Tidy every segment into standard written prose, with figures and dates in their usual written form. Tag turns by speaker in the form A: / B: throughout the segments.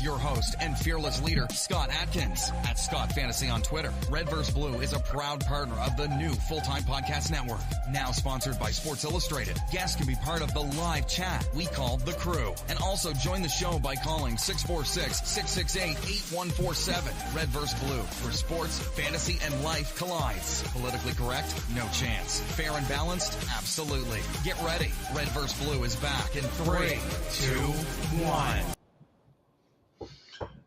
A: with your host and fearless leader, Scott Atkins, at Scott Fantasy on Twitter. Red vs. Blue is a proud partner of the new FullTime Podcast Network, now sponsored by Sports Illustrated. Guests can be part of the live chat we call The Crew, and also join the show by calling 646-668-8147. Red vs. Blue, where sports, fantasy, and life collides. Politically correct? No chance. Fair and balanced? Absolutely. Get ready. Red vs. Blue is back in 3, 2, 1.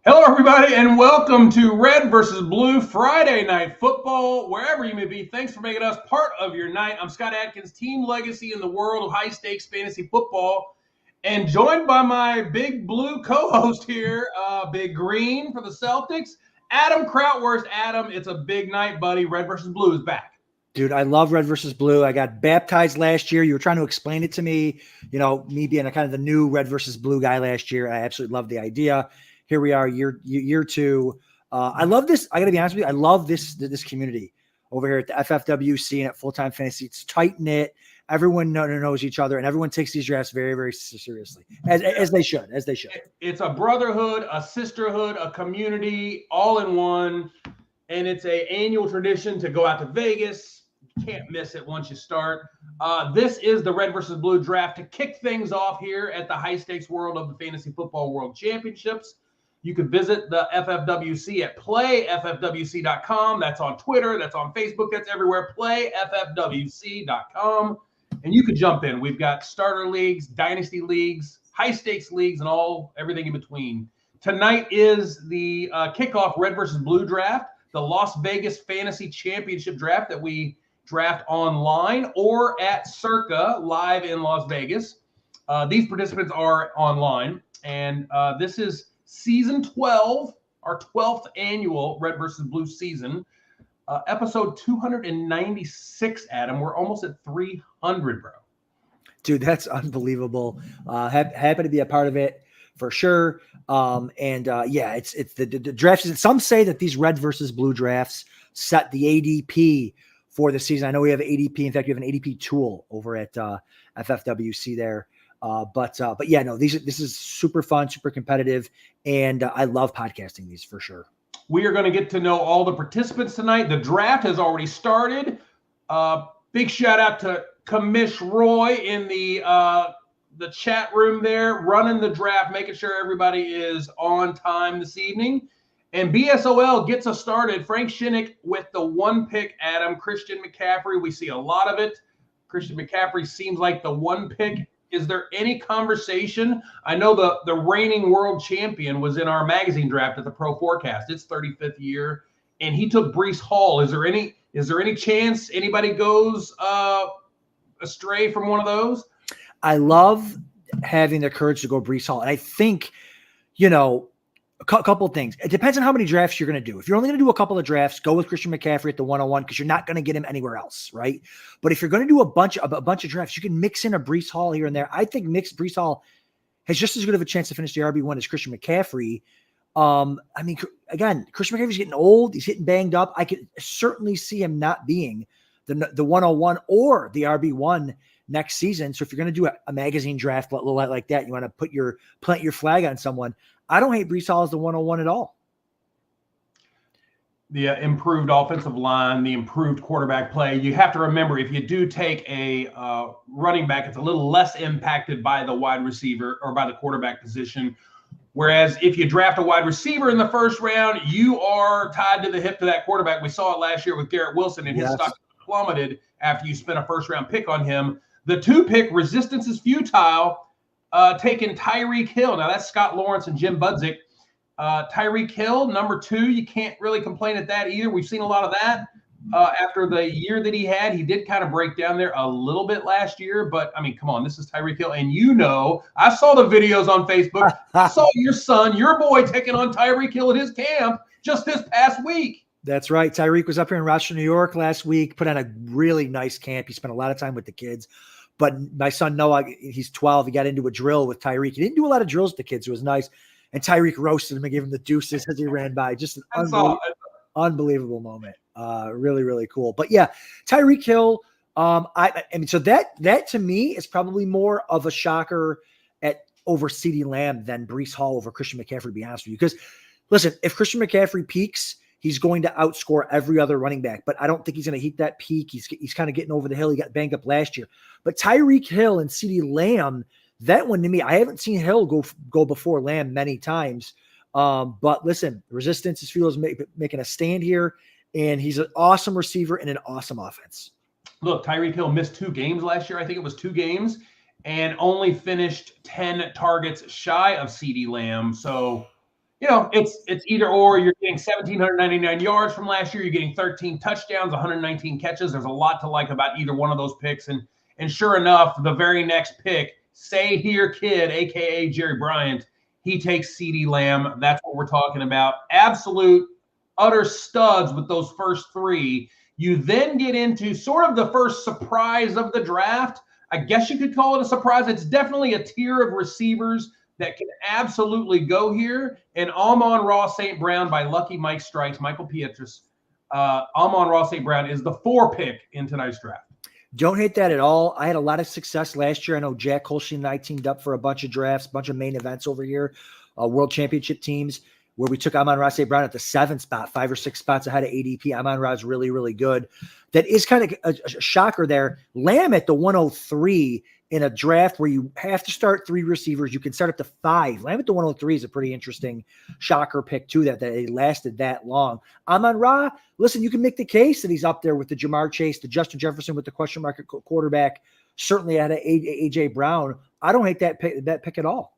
B: Hello, everybody, and welcome to Red vs. Blue Friday Night Football, wherever you may be. Thanks for making us part of your night. I'm Scott Atkins, team legacy in the world of high-stakes fantasy football, and joined by my big blue co-host here, Big Green for the Celtics, Adam Krautwurst. Adam, it's a big night, buddy. Red vs. Blue is back.
C: Dude, I love Red versus Blue. I got baptized last year. You were trying to explain it to me, me being a kind of the new Red versus Blue guy last year. I absolutely love the idea. Here we are, year two. I love this. I got to be honest with you. I love this community over here at the FFWC and at FullTime Fantasy. It's tight knit. Everyone knows each other, and everyone takes these drafts very, very seriously, as they should. It's
B: a brotherhood, a sisterhood, a community, all in one, and it's an annual tradition to go out to Vegas. Can't miss it once you start. This is the Red versus Blue draft to kick things off here at the high stakes world of the Fantasy Football World Championships. You can visit the FFWC at playffwc.com. That's on Twitter. That's on Facebook. That's everywhere. Playffwc.com. And you can jump in. We've got starter leagues, dynasty leagues, high stakes leagues, and everything in between. Tonight is the kickoff Red versus Blue draft, the Las Vegas Fantasy Championship draft that we draft online or at Circa live in Las Vegas. These participants are online, and this is season 12, our 12th annual Red versus Blue season, episode 296. Adam, we're almost at 300, bro.
C: Dude, that's unbelievable. Happy to be a part of it for sure. It's the drafts. Some say that these Red versus Blue drafts set the ADP for the season. I know we have ADP. In fact, we have an ADP tool over at FFWC there. This is super fun, super competitive, and I love podcasting these for sure.
B: We are going to get to know all the participants tonight. The draft has already started. Big shout out to Commish Roy in the chat room there, running the draft, making sure everybody is on time this evening. And BSOL gets us started. Frank Shinnick with the one pick, Adam. Christian McCaffrey, we see a lot of it. Christian McCaffrey seems like the one pick. Is there any conversation? I know the reigning world champion was in our magazine draft at the Pro Forecast. It's 35th year, and he took Breece Hall. Is there any chance anybody goes astray from one of those?
C: I love having the courage to go Breece Hall. And I think, a couple of things. It depends on how many drafts you're going to do. If you're only going to do a couple of drafts, go with Christian McCaffrey at the 101 because you're not going to get him anywhere else, right? But if you're going to do a bunch of drafts, you can mix in a Breece Hall here and there. I think Breece Hall has just as good of a chance to finish the RB1 as Christian McCaffrey. Again, Christian McCaffrey's getting old. He's getting banged up. I could certainly see him not being the 101 or the RB1 next season. So if you're going to do a magazine draft like that, you want to plant your flag on someone. I don't hate Breece Hall as the 101 at all.
B: The improved offensive line, the improved quarterback play. You have to remember, if you do take a running back, it's a little less impacted by the wide receiver or by the quarterback position. Whereas if you draft a wide receiver in the first round, you are tied to the hip to that quarterback. We saw it last year with Garrett Wilson, and his stock plummeted after you spent a first-round pick on him. The 2-pick, resistance is futile, taking Tyreek Hill. Now, that's Scott Lawrence and Jim Budzik. Tyreek Hill, number 2, you can't really complain at that either. We've seen a lot of that. After the year that he had, he did kind of break down there a little bit last year. But, I mean, come on, this is Tyreek Hill. And I saw the videos on Facebook. I saw your son, your boy, taking on Tyreek Hill at his camp just this past week.
C: That's right. Tyreek was up here in Rochester, New York last week, put on a really nice camp. He spent a lot of time with the kids. But my son Noah, he's 12. He got into a drill with Tyreek. He didn't do a lot of drills with the kids. It was nice. And Tyreek roasted him and gave him the deuces as he ran by. Just an unbelievable moment. Really, really cool. But yeah, Tyreek Hill. So that to me is probably more of a shocker at over CeeDee Lamb than Breece Hall over Christian McCaffrey, to be honest with you. Because, listen, if Christian McCaffrey peaks, he's going to outscore every other running back. But I don't think he's going to hit that peak. He's kind of getting over the hill. He got banged up last year. But Tyreek Hill and CeeDee Lamb, that one to me, I haven't seen Hill go before Lamb many times. But listen, Resistance is making a stand here, and he's an awesome receiver and an awesome offense.
B: Look, Tyreek Hill missed 2 games last year. I think it was 2 games, and only finished 10 targets shy of CeeDee Lamb. So, it's either or. You're getting 1,799 yards from last year. You're getting 13 touchdowns, 119 catches. There's a lot to like about either one of those picks. And sure enough, the very next pick, Say Here Kid, a.k.a. Jerry Bryant, he takes CeeDee Lamb. That's what we're talking about. Absolute, utter studs with those first 3. You then get into sort of the first surprise of the draft. I guess you could call it a surprise. It's definitely a tier of receivers that can absolutely go here. And Amon-Ra St. Brown by Lucky Mike Strikes, Michael Pietras. Amon-Ra St. Brown is the 4 pick in tonight's draft.
C: Don't hate that at all. I had a lot of success last year. I know Jack Holstein and I teamed up for a bunch of drafts, a bunch of main events over here, world championship teams, where we took Amon-Ra St. Brown at the 7th spot, 5 or 6 spots ahead of ADP. Amon-Ra is really, really good. That is kind of a shocker there. Lamb at the 103 in a draft where you have to start 3 receivers. You can start up to 5. Lamb at the 103 is a pretty interesting shocker pick too, that it lasted that long. Amon-Ra, listen, you can make the case that he's up there with the Jamar Chase, the Justin Jefferson with the question mark at quarterback, certainly at A.J. Brown. I don't hate that pick at all.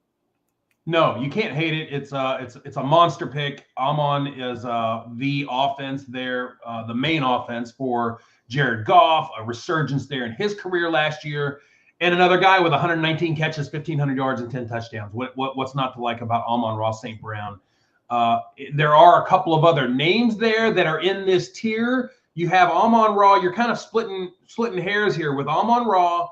B: No, you can't hate it. It's a monster pick. Amon is the offense there, the main offense for Jared Goff, a resurgence there in his career last year, and another guy with 119 catches, 1,500 yards, and 10 touchdowns. What's not to like about Amon-Ra St. Brown? There are a couple of other names there that are in this tier. You have Amon-Ra. You're kind of splitting hairs here with Amon-Ra,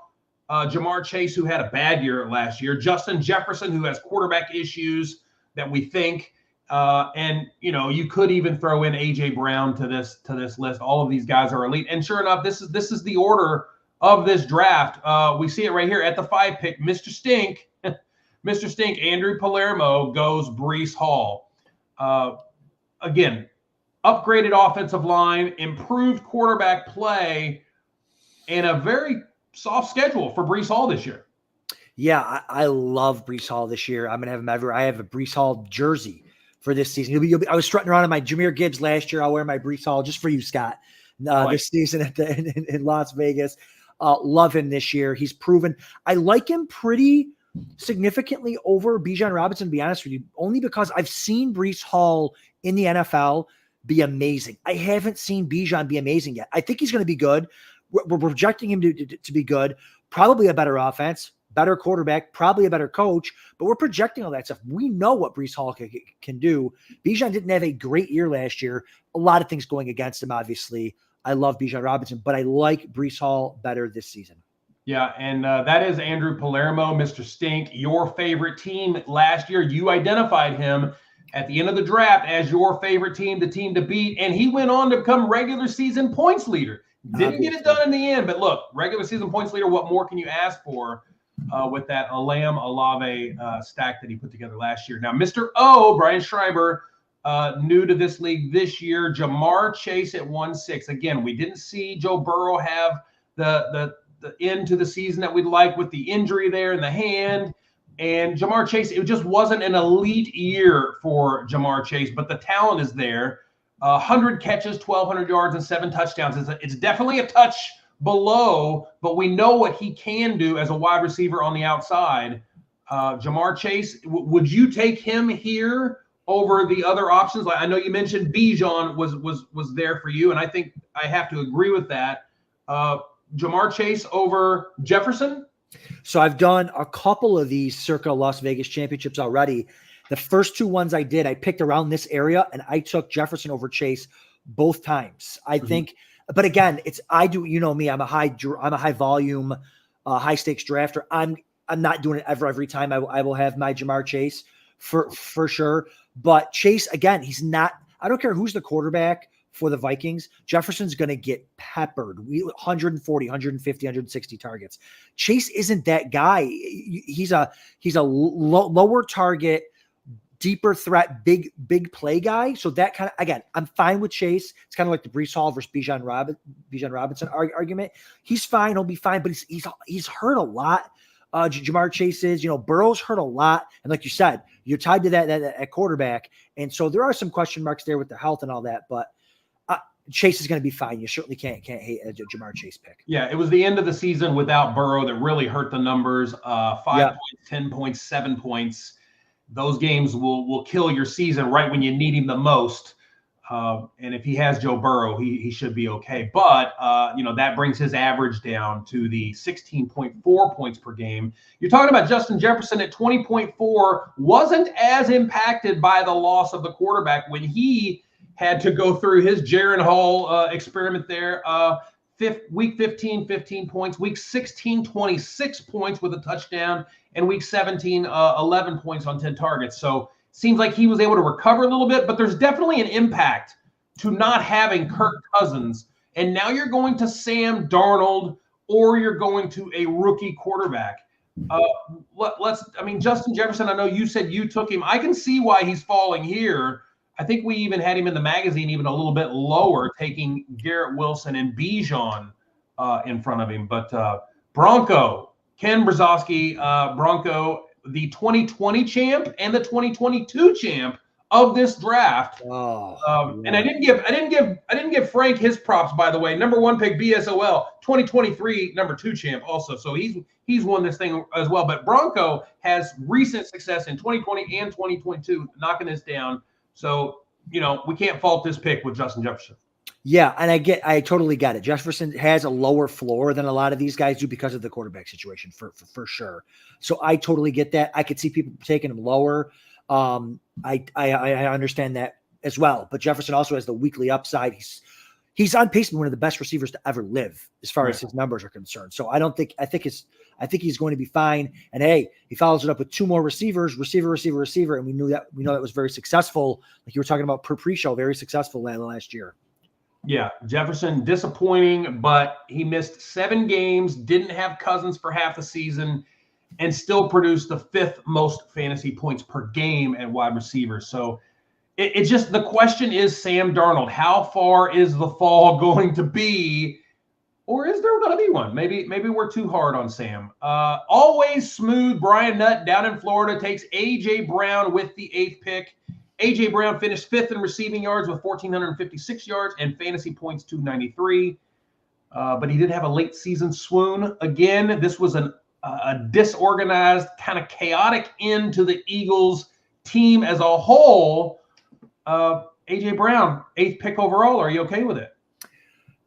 B: Jamar Chase, who had a bad year last year, Justin Jefferson, who has quarterback issues that we think, and you could even throw in A.J. Brown to this list. All of these guys are elite, and sure enough, this is the order of this draft. We see it right here at the 5 pick. Mr. Stink, Andrew Palermo goes Breece Hall. Again, upgraded offensive line, improved quarterback play, and a very soft schedule for Breece Hall this year.
C: Yeah, I love Breece Hall this year. I'm going to have him everywhere. I have a Breece Hall jersey for this season. I was strutting around in my Jahmyr Gibbs last year. I'll wear my Breece Hall just for you, Scott, this season in Las Vegas. Love him this year. He's proven. I like him pretty significantly over Bijan Robinson, to be honest with you, only because I've seen Breece Hall in the NFL be amazing. I haven't seen Bijan be amazing yet. I think he's going to be good. We're projecting him to be good, probably a better offense, better quarterback, probably a better coach, but we're projecting all that stuff. We know what Breece Hall can do. Bijan didn't have a great year last year. A lot of things going against him, obviously. I love Bijan Robinson, but I like Breece Hall better this season.
B: Yeah, and that is Andrew Palermo, Mr. Stink, your favorite team last year. You identified him at the end of the draft as your favorite team, the team to beat, and he went on to become regular season points leader. Didn't get it done in the end, but look, regular season points leader, what more can you ask for with that Alam Alave stack that he put together last year? Now, Mr. O, Brian Schreiber, new to this league this year, Jamar Chase at 1-6. Again, we didn't see Joe Burrow have the end to the season that we'd like with the injury there in the hand. And Jamar Chase, it just wasn't an elite year for Jamar Chase, but the talent is there. 100 catches, 1,200 yards, and 7 touchdowns. It's definitely a touch below, but we know what he can do as a wide receiver on the outside. Jamar Chase, would you take him here over the other options? Like, I know you mentioned Bijan was there for you, and I think I have to agree with that. Jamar Chase over Jefferson?
C: So I've done a couple of these circa Las Vegas championships already. The first 2 ones I did, I picked around this area, and I took Jefferson over Chase both times. I think, but again, you know me, I'm a high volume, high stakes drafter. I'm not doing it every time. I will have my Jamar Chase for sure. But Chase, again, he's not. I don't care who's the quarterback for the Vikings, Jefferson's going to get peppered. 140, 150, 160 targets. Chase isn't that guy. He's a lower target, deeper threat, big play guy. So that kind of, again, I'm fine with Chase. It's kind of like the Breece Hall versus Bijan Robinson argument. He's fine. He'll be fine, but he's hurt a lot. Jamar Chase is, Burrow's hurt a lot. And like you said, you're tied to that at quarterback. And so there are some question marks there with the health and all that, but Chase is going to be fine. You certainly can't hate a Jamar Chase pick.
B: Yeah, it was the end of the season without Burrow that really hurt the numbers. 5 points, 10 points, 7 points. Those games will kill your season right when you need him the most. And if he has Joe Burrow, he should be okay. But, that brings his average down to the 16.4 points per game. You're talking about Justin Jefferson at 20.4, wasn't as impacted by the loss of the quarterback when he had to go through his Jaron Hall experiment there. Week 15, 15 points. Week 16, 26 points with a touchdown. And week 17, 11 points on 10 targets. So seems like he was able to recover a little bit, but there's definitely an impact to not having Kirk Cousins. And now you're going to Sam Darnold or you're going to a rookie quarterback. Justin Jefferson, I know you said you took him. I can see why he's falling here. I think we even had him in the magazine even a little bit lower, taking Garrett Wilson and Bijan in front of him. But Bronco, Ken Brzezowski, Bronco, the 2020 champ and the 2022 champ of this draft. And I didn't give Frank his props, by the way. Number 1 pick BSOL, 2023 number 2 champ also. So he's won this thing as well. But Bronco has recent success in 2020 and 2022, knocking this down. So, we can't fault this pick with Justin Jefferson.
C: Yeah, and I totally get it. Jefferson has a lower floor than a lot of these guys do because of the quarterback situation, for sure. So I totally get that. I could see people taking him lower. I understand that as well. But Jefferson also has the weekly upside. He's on pace to be one of the best receivers to ever live as far as his numbers are concerned. So I think he's going to be fine. And hey, he follows it up with 2 more receivers, receiver. And we know that was very successful. Like you were talking about pre-show, very successful last year.
B: Yeah, Jefferson disappointing, but he missed 7 games, didn't have Cousins for half the season, and still produced the 5th most fantasy points per game at wide receiver. So it's just, the question is Sam Darnold. How far is the fall going to be? Or is there going to be one? Maybe we're too hard on Sam. Always smooth. Brian Nutt down in Florida takes A.J. Brown with the 8th pick. A.J. Brown finished 5th in receiving yards with 1,456 yards and fantasy points 293. But he did have a late season swoon. Again, this was a disorganized, kind of chaotic end to the Eagles team as a whole. A.J. Brown, 8th pick overall. Are you okay with it?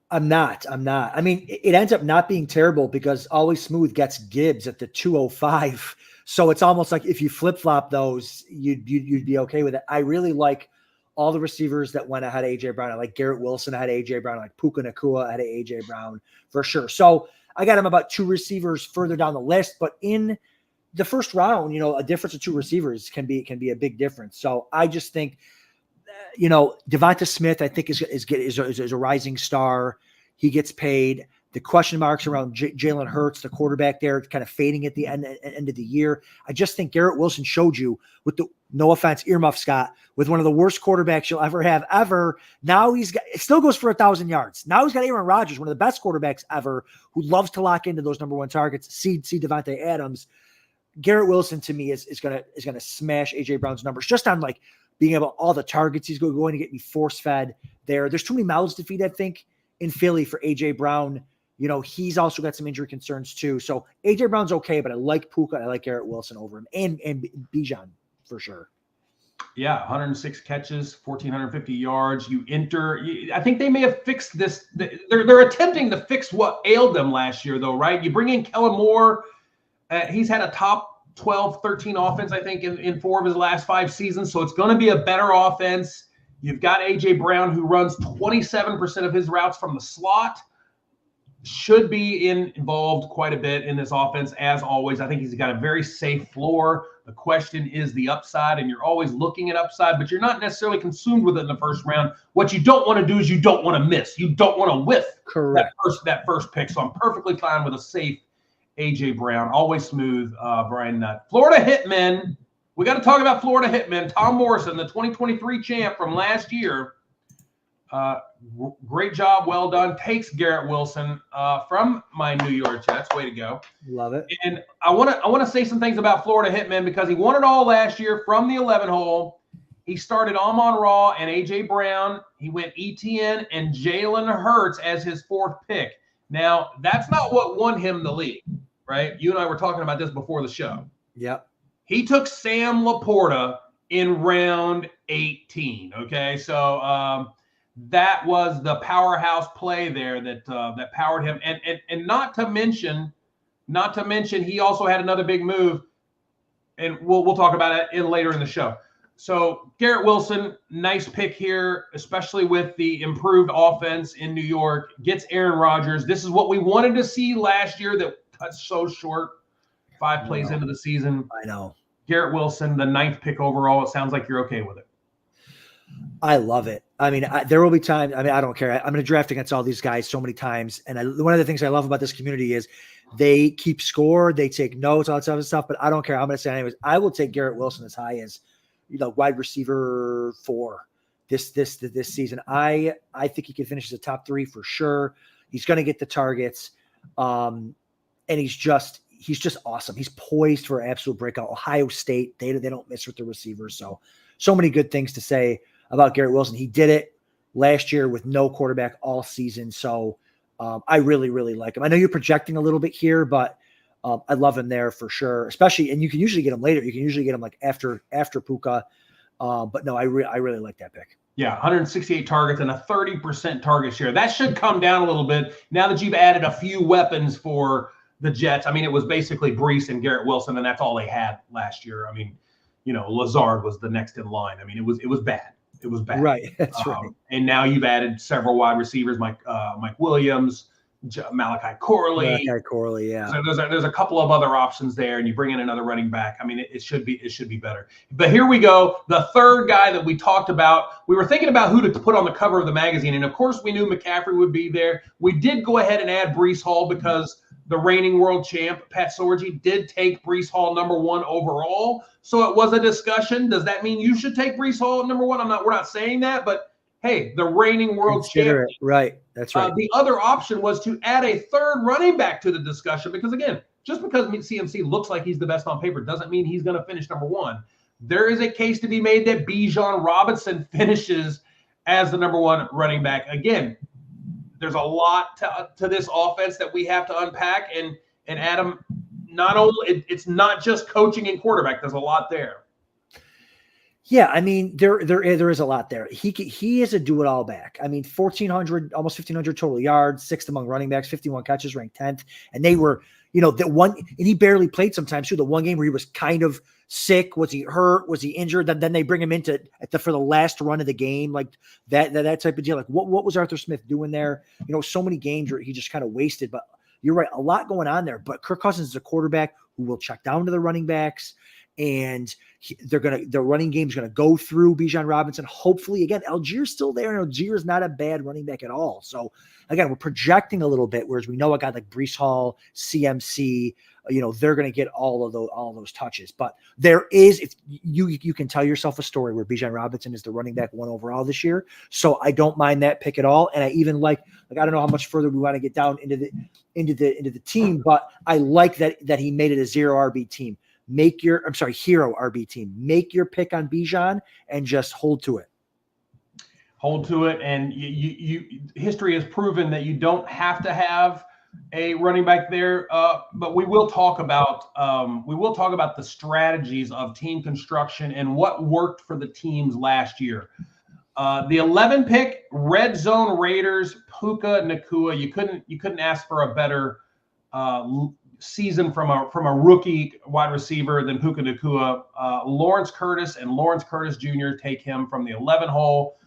C: I'm not. I mean, it ends up not being terrible because Always Smooth gets Gibbs at the 205. So it's almost like if you flip-flop those, you'd be okay with it. I really like all the receivers that went ahead of A.J. Brown. I like Garrett Wilson ahead of A.J. Brown. I like Puka Nacua ahead of A.J. Brown for sure. So I got him about 2 receivers further down the list. But in the first round, a difference of 2 receivers can be a big difference. So I just think, Devonta Smith, I think is a rising star. He gets paid. The question marks around Jalen Hurts, the quarterback there, kind of fading at the end of the year. I just think Garrett Wilson showed you with the, no offense, earmuff Scott, with one of the worst quarterbacks you'll ever have ever. Now it still goes for 1,000 yards. Now he's got Aaron Rodgers, one of the best quarterbacks ever, who loves to lock into those number 1 targets. See Devontae Adams. Garrett Wilson to me is gonna smash A.J. Brown's numbers just on like being able all the targets he's going to get me force fed there. There's too many mouths to feed, I think, in Philly for A.J. Brown. He's also got some injury concerns too. So A.J. Brown's okay, but I like Puka. I like Garrett Wilson over him and Bijan for sure.
B: Yeah, 106 catches, 1,450 yards. I think they may have fixed this. They're attempting to fix what ailed them last year, though, right? You bring in Kellen Moore. He's had a top 12, 13 offense, I think, in 4 of his last 5 seasons. So it's going to be a better offense. You've got A.J. Brown, who runs 27% of his routes from the slot. should be involved quite a bit in this offense, as always. I think he's got a very safe floor. The question is the upside, and you're always looking at upside, but you're not necessarily consumed with it in the first round. What you don't want to do is you don't want to miss. You don't want to whiff that first pick. So I'm perfectly fine with a safe A.J. Brown. Always smooth, Brian Nutt. Florida Hitmen. We got to talk about Florida Hitmen. Tom Morrison, the 2023 champ from last year. Great job, well done. Takes Garrett Wilson from my New York Jets. Way to go.
C: Love it.
B: And I want to say some things about Florida Hitmen because he won it all last year from the 11 hole. He started Amon-Ra and A.J. Brown. He went ETN and Jalen Hurts as his fourth pick. Now, that's not what won him the league, right? You and I were talking about this before the show.
C: Yep.
B: He took Sam Laporta in round 18, okay? So that was the powerhouse play there that powered him. And not to mention, he also had another big move, and we'll talk about it later in the show. So Garrett Wilson, nice pick here, especially with the improved offense in New York. Gets Aaron Rodgers. This is what we wanted to see last year that cut so short. 5 plays into the season.
C: I know.
B: Garrett Wilson, the 9th pick overall. It sounds like you're okay with it.
C: I love it. I mean, there will be times. I mean, I don't care. I'm going to draft against all these guys so many times. And one of the things I love about this community is they keep score, they take notes, all that type of stuff. But I don't care. I'm going to say anyways. I will take Garrett Wilson as high as, wide receiver 4 this season. I think he can finish as a top 3 for sure. He's going to get the targets, and he's just awesome. He's poised for absolute breakout. Ohio State, they don't miss with the receivers. So many good things to say about Garrett Wilson. He did it last year with no quarterback all season. So I really, really like him. I know you're projecting a little bit here, but I love him there for sure, especially, and you can usually get him later. You can usually get him like after Puka. But no, I really like that pick.
B: Yeah, 168 targets and a 30% target share. That should come down a little bit now that you've added a few weapons for the Jets. I mean, it was basically Brees and Garrett Wilson, and that's all they had last year. I mean, Lazard was the next in line. I mean, it was bad. It was bad.
C: Right. That's right.
B: And now you've added several wide receivers, Mike Williams, Malachi Corley.
C: Yeah.
B: So there's a couple of other options there, and you bring in another running back. I mean, it should be better. But here we go. The third guy that we talked about, we were thinking about who to put on the cover of the magazine, and of course we knew McCaffrey would be there. We did go ahead and add Breece Hall because the reigning world champ, Pat Sorgi, did take Breece Hall number 1 overall. So it was a discussion. Does that mean you should take Breece Hall at number 1? We're not saying that, but hey, the reigning world champ.
C: Right. That's right.
B: The other option was to add a third running back to the discussion because, again, just because CMC looks like he's the best on paper doesn't mean he's going to finish number 1. There is a case to be made that Bijan Robinson finishes as the number 1 running back. Again, there's a lot to this offense that we have to unpack. And Adam, not only it's not just coaching and quarterback. There's a lot there.
C: Yeah, I mean, there is a lot there. He is a do-it-all back. I mean, 1,400, almost 1,500 total yards, 6th among running backs, 51 catches, ranked 10th. And they were, that one, and he barely played sometimes too. The one game where he was kind of sick, was he hurt? Was he injured? Then they bring him into for the last run of the game, like that type of deal. Like what was Arthur Smith doing there? So many games where he just kind of wasted. But you're right, a lot going on there. But Kirk Cousins is a quarterback who will check down to the running backs. And the running game is going to go through Bijan Robinson. Hopefully, again, Algiers still there, and Algier is not a bad running back at all. So, again, we're projecting a little bit, whereas we know a guy like Breece Hall, CMC, they're going to get all of those touches. But there is, if you can tell yourself a story where Bijan Robinson is the running back 1 overall this year. So I don't mind that pick at all. And I even like I don't know how much further we want to get down into the team, but I like that he made it a 0 RB team. Hero RB team. Make your pick on Bijan and just hold to it.
B: Hold to it, and history has proven that you don't have to have a running back there. But we will talk about the strategies of team construction and what worked for the teams last year. The 11 pick, Red Zone Raiders, Puka Nacua. You couldn't ask for a better season from a rookie wide receiver than Puka Nacua. Lawrence Curtis and Lawrence Curtis Jr. take him from the 11 hole.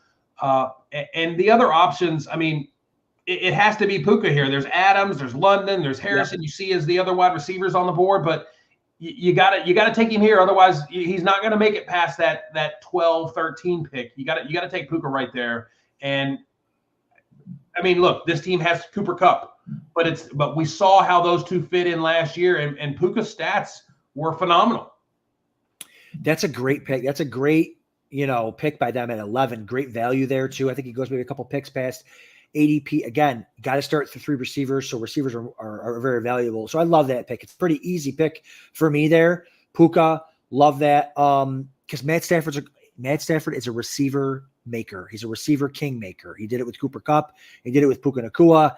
B: And the other options, I mean, it has to be Puka here. There's Adams, there's London, there's Harrison. You see as the other wide receivers on the board, but you got to take him here. Otherwise, he's not going to make it past that 12, 13 pick. You got to take Puka right there. And I mean, look, this team has Cooper Kupp, but we saw how those two fit in last year, and Puka's stats were phenomenal.
C: That's a great pick. That's a great, pick by them at 11. Great value there too. I think he goes maybe a couple picks past ADP. Again, got to start through 3 receivers, so receivers are very valuable. So I love that pick. It's a pretty easy pick for me there. Puka, love that. Because Matt Stafford is a receiver maker. He's a receiver king maker. He did it with Cooper Kupp. He did it with Puka Nacua.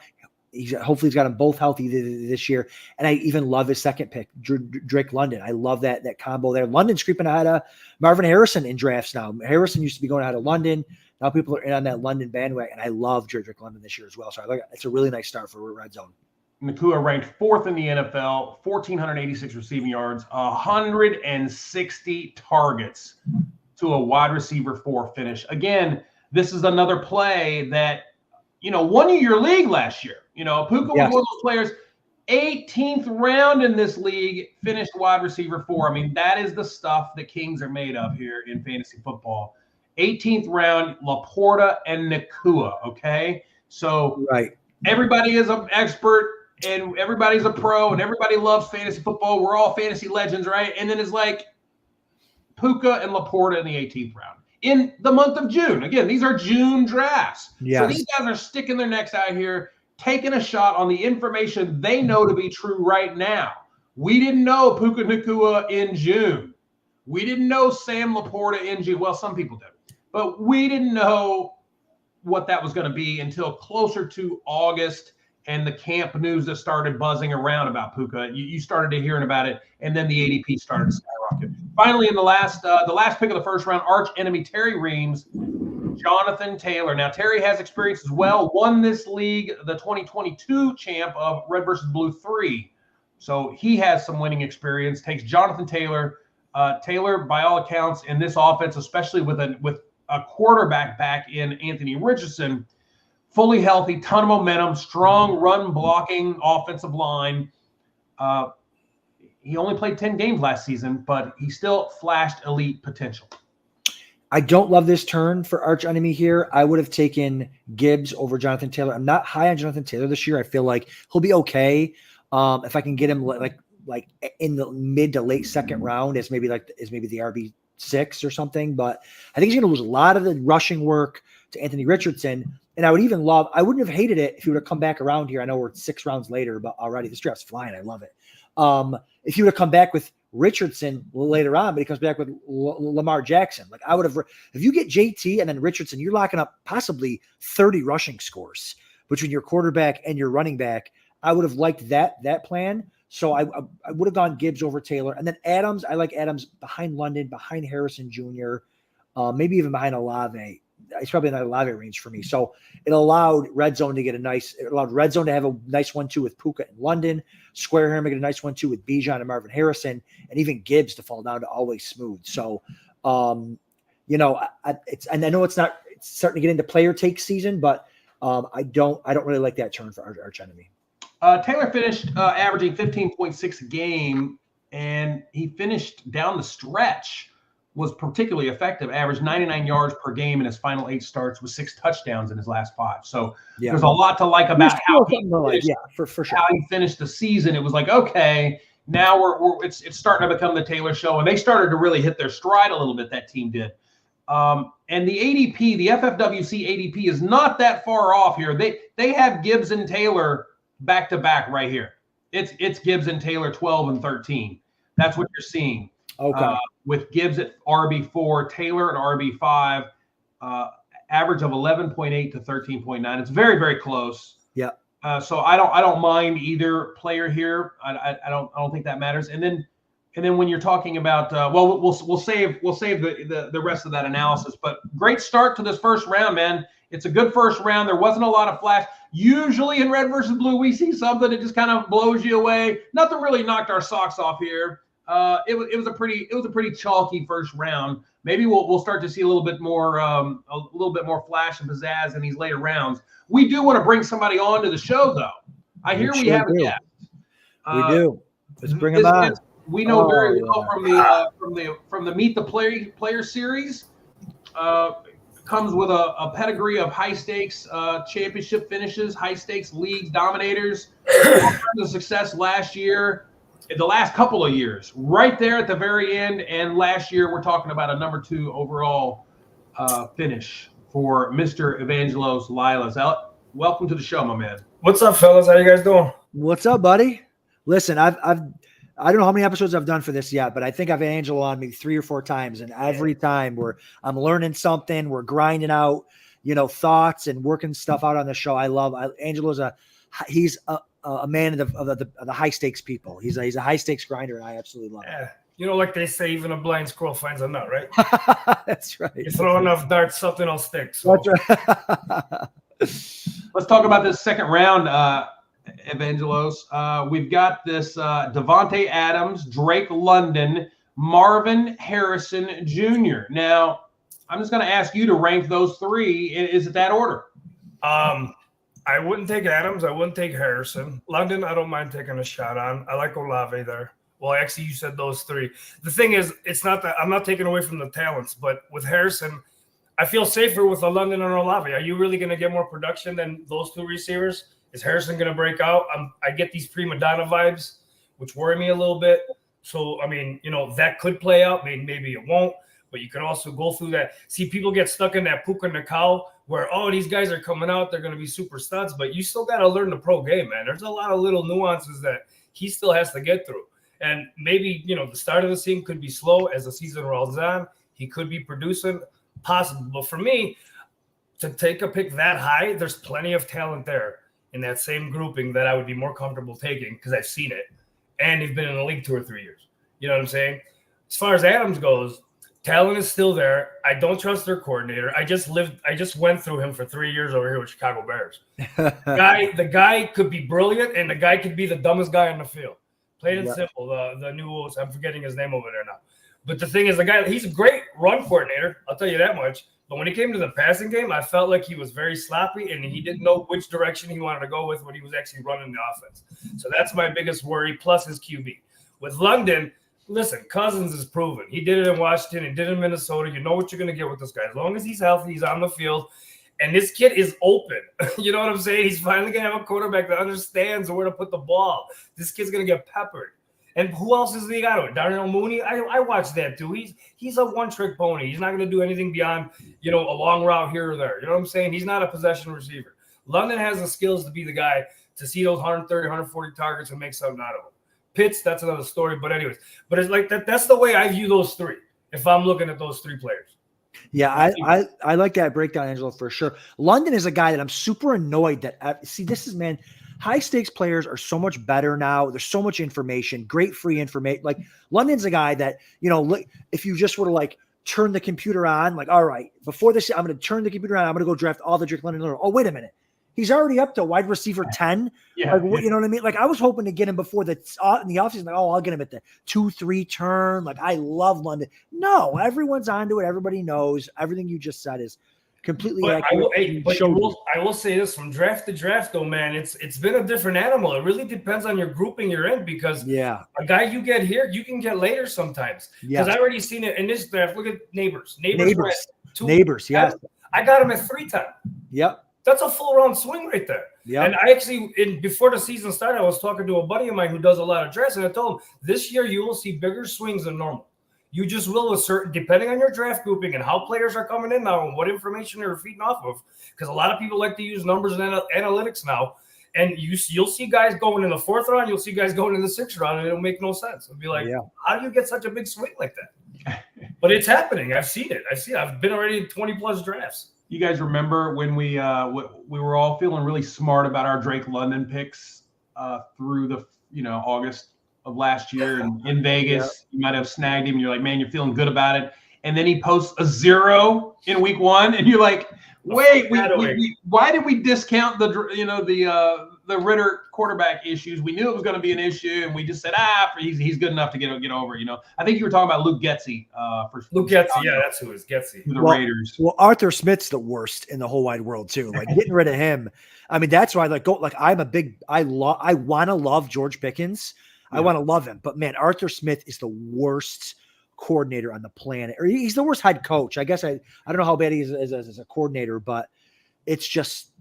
C: Hopefully he's got them both healthy this year. And I even love his second pick, Drake London. I love that combo there. London's creeping ahead of Marvin Harrison in drafts now. Harrison used to be going ahead of London. Now people are in on that London bandwagon. I love Drake London this year as well. So it's a really nice start for Red Zone.
B: Nacua ranked 4th in the NFL, 1,486 receiving yards, 160 targets to a wide receiver 4 finish. Again, this is another play that, won you your league last year. Puka was one of those players, 18th round in this league, finished wide receiver 4. I mean, that is the stuff that Kings are made of here in fantasy football. 18th round, Laporta and Nacua, okay? So everybody is an expert, and everybody's a pro, and everybody loves fantasy football. We're all fantasy legends, right? And then it's like Puka and Laporta in the 18th round. In the month of June. Again, these are June drafts. Yes. So these guys are sticking their necks out here, taking a shot on the information they know to be true right now. We didn't know Puka Nacua in June. We didn't know Sam Laporta in June. Well, some people did. But we didn't know what that was going to be until closer to August and the camp news that started buzzing around about Puka. You started to hearing about it, and then the ADP started to skyrocket. Finally, in the last pick of the first round, arch enemy Terry Reams, Jonathan Taylor. Now, Terry has experience as well. Won this league, the 2022 champ of Red versus Blue 3. So he has some winning experience. Takes Jonathan Taylor. Taylor, by all accounts, in this offense, especially with a quarterback back in Anthony Richardson, fully healthy, ton of momentum, strong run blocking offensive line. He only played 10 games last season, but he still flashed elite potential.
C: I don't love this turn for arch enemy here. I would have taken Gibbs over Jonathan Taylor. I'm not high on Jonathan Taylor this year. I feel like he'll be okay if I can get him like in the mid to late second round as maybe the RB6 or something. But I think he's going to lose a lot of the rushing work to Anthony Richardson. And I wouldn't have hated it if he would have come back around here. I know we're 6 rounds later, but already this draft's flying. I love it. If he would have come back with Richardson later on, but he comes back with Lamar Jackson. Like I would have, if you get JT and then Richardson, you're locking up possibly 30 rushing scores between your quarterback and your running back. I would have liked that plan. So I would have gone Gibbs over Taylor. And then Adams, I like Adams behind London, behind Harrison Jr., maybe even behind Olave. It's probably in the Olave range for me. So it allowed Red Zone to have a nice 1-2 with Puka and London, Square Ham to get a nice 1-2 with Bijan and Marvin Harrison, and even Gibbs to fall down to always smooth. So, and I know it's starting to get into player take season, but I don't really like that turn for arch enemy.
B: Taylor finished averaging 15.6 a game, and he finished down the stretch, was particularly effective, averaged 99 yards per game in his final 8 starts with 6 touchdowns in his last 5. So there's a lot to like about how he finished,
C: for sure.
B: How he finished the season. It was like, okay, now it's starting to become the Taylor show, and they started to really hit their stride a little bit, that team did. And the ADP, the FFWC ADP is not that far off here. They have Gibbs and Taylor back to back right here. It's Gibbs and Taylor 12 and 13. That's what you're seeing.
C: Okay.
B: With Gibbs at RB4, Taylor at RB5, average of 11.8 to 13.9. It's very, very close.
C: Yeah.
B: So I don't mind either player here. I don't think that matters. And then when you're talking about we'll save the rest of that analysis. But great start to this first round, man. It's a good first round. There wasn't a lot of flash. Usually in Red versus Blue, we see something that just kind of blows you away. Nothing really knocked our socks off here. it was a pretty chalky first round. Maybe we'll start to see a little bit more flash and pizzazz in these later rounds. We do want to bring somebody on to the show, though. I hear we have a guest.
C: We do. Let's bring him on.
B: We know very well from the Meet the Player series. Comes with a pedigree of high stakes championship finishes, high stakes leagues, dominators, all kinds of success last year, the last couple of years, right there at the very end. And last year, we're talking about a number 2 overall finish for Mr. Evangelos Lilas. Welcome to the show, my man.
D: What's up, fellas? How you guys doing?
C: What's up, buddy? Listen, I don't know how many episodes I've done for this yet, but I think I've had Angelo on me 3 or 4 times, and every time I'm learning something, we're grinding out, thoughts and working stuff out on the show. Angelo's he's a man of the high stakes people. He's a high stakes grinder, and I absolutely love it.
D: Like they say, even a blind squirrel finds a nut, right?
C: That's right.
D: You throw enough darts, something will stick. So.
C: That's right.
B: Let's talk about this second round, Evangelos. We've got this Davante Adams, Drake London, Marvin Harrison Jr. Now, I'm just going to ask you to rank those 3. Is it that order?
D: I wouldn't take Adams. I wouldn't take Harrison. London, I don't mind taking a shot on. I like Olave there. Well, actually, you said those 3. The thing is, it's not that I'm not taking away from the talents, but with Harrison, I feel safer with a London and Olave. Are you really going to get more production than those 2 receivers? Is Harrison going to break out? I get these prima donna vibes, which worry me a little bit. So, that could play out. Maybe it won't. But you can also go through that. See, people get stuck in that Puka Nakao where, these guys are coming out. They're going to be super studs. But you still got to learn the pro game, man. There's a lot of little nuances that he still has to get through. And maybe, the start of the season could be slow as the season rolls on. He could be producing, possible. But for me, to take a pick that high, there's plenty of talent there in that same grouping that I would be more comfortable taking because I've seen it. And he's been in the league 2 or 3 years. You know what I'm saying? As far as Adams goes, talent is still there. I don't trust their coordinator. I just went through him for 3 years over here with Chicago Bears. The guy could be brilliant, and the guy could be the dumbest guy on the field. Plain and simple. The new, I'm forgetting his name over there now. But the thing is, he's a great run coordinator. I'll tell you that much. But when it came to the passing game, I felt like he was very sloppy, and he didn't know which direction he wanted to go with when he was actually running the offense. So that's my biggest worry, plus his QB. With London, listen, Cousins is proven. He did it in Washington. He did it in Minnesota. You know what you're going to get with this guy. As long as he's healthy, he's on the field. And this kid is open. You know what I'm saying? He's finally going to have a quarterback that understands where to put the ball. This kid's going to get peppered. And who else is the guy with? Darnell Mooney? I watched that too. He's a one-trick pony. He's not going to do anything beyond, a long route here or there. You know what I'm saying? He's not a possession receiver. London has the skills to be the guy to see those 130, 140 targets and make something out of them. Pitts, that's another story. But anyways, it's like that. That's the way I view those 3 if I'm looking at those 3 players.
C: Yeah, I like that breakdown, Angelo, for sure. London is a guy that I'm super annoyed that man, high stakes players are so much better now. There's so much information, great free information. Like London's a guy that, if you just were to turn the computer on, all right, before this, I'm going to turn the computer on. I'm going to go draft all the Drake London. Oh, wait a minute. He's already up to wide receiver 10.
B: Yeah.
C: You know what I mean? I was hoping to get him before in the offseason. I'll get him at the 2-3 turn. I love London. No, everyone's onto it. Everybody knows. Everything you just said is completely accurate.
D: I will say this, from draft to draft, though, man, it's been a different animal. It really depends on your grouping you're in, because a guy you get here, you can get later sometimes. Because I already seen it in this draft. Look at Neighbors.
C: Neighbors, yes.
D: I got him at 3 times.
C: Yep.
D: That's a full round swing right there. Yeah. And I actually, before the season started, I was talking to a buddy of mine who does a lot of drafts, and I told him this year you will see bigger swings than normal. You just will, with certain, depending on your draft grouping and how players are coming in now and what information they're feeding off of. Because a lot of people like to use numbers and analytics now, and you'll see guys going in the 4th round, you'll see guys going in the 6th round, and it'll make no sense. It'll be like, how do you get such a big swing like that? But it's happening. I've seen it. I've been already in 20 plus drafts.
B: You guys remember when we were all feeling really smart about our Drake London picks through the August of last year, and in Vegas, you might have snagged him. And you're like, man, you're feeling good about it, and then he posts a 0 in week 1, and you're like, wait, why did we discount the the Ritter quarterback issues. We knew it was going to be an issue, and we just said, he's good enough to get over. I think you were talking about Luke Getzey.
D: Luke Getzey, yeah, that's who is Getzey.
B: The Raiders.
C: Well, Arthur Smith's the worst in the whole wide world too. Like getting rid of him. I mean, that's why I want to love George Pickens. Yeah. I want to love him, but man, Arthur Smith is the worst coordinator on the planet, or he's the worst head coach. I guess I don't know how bad he is as a coordinator, but it's just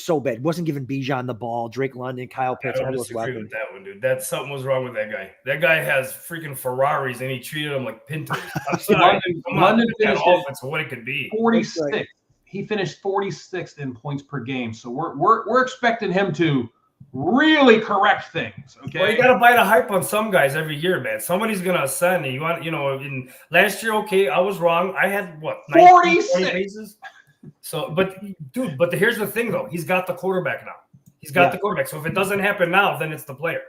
C: so bad. Wasn't giving Bijan the ball, Drake London, Kyle Pitts.
D: I don't disagree with that one, dude. That something was wrong with that guy. That guy has freaking Ferraris, and he treated them like Pintos. I'm sorry.
B: London finished
D: offense, what it could be.
B: 46. He finished 46th in points per game. So we're expecting him to really correct things. Okay.
D: Well, you got to buy the hype on some guys every year, man. Somebody's gonna ascend. You want, in last year, okay, I was wrong. I had
B: 46
D: bases. So, but here's the thing, though. He's got the quarterback now. He's got the quarterback. So if it doesn't happen now, then it's the player,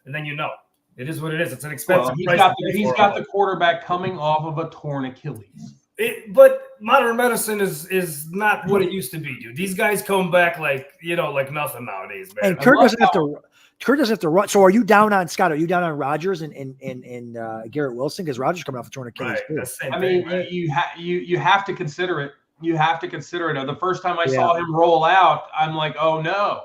D: and then it is what it is. It's an expensive.
B: Well, he's got the quarterback coming off of a torn Achilles.
D: But modern medicine is not what it used to be, dude. These guys come back like nothing nowadays, man.
C: And Kurt doesn't have to run. So are you down on Scott? Are you down on Rodgers and Garrett Wilson? Because Rodgers coming off a torn Achilles.
B: Right. You have to consider it. You have to consider it. The first time I saw him roll out, I'm like, oh no.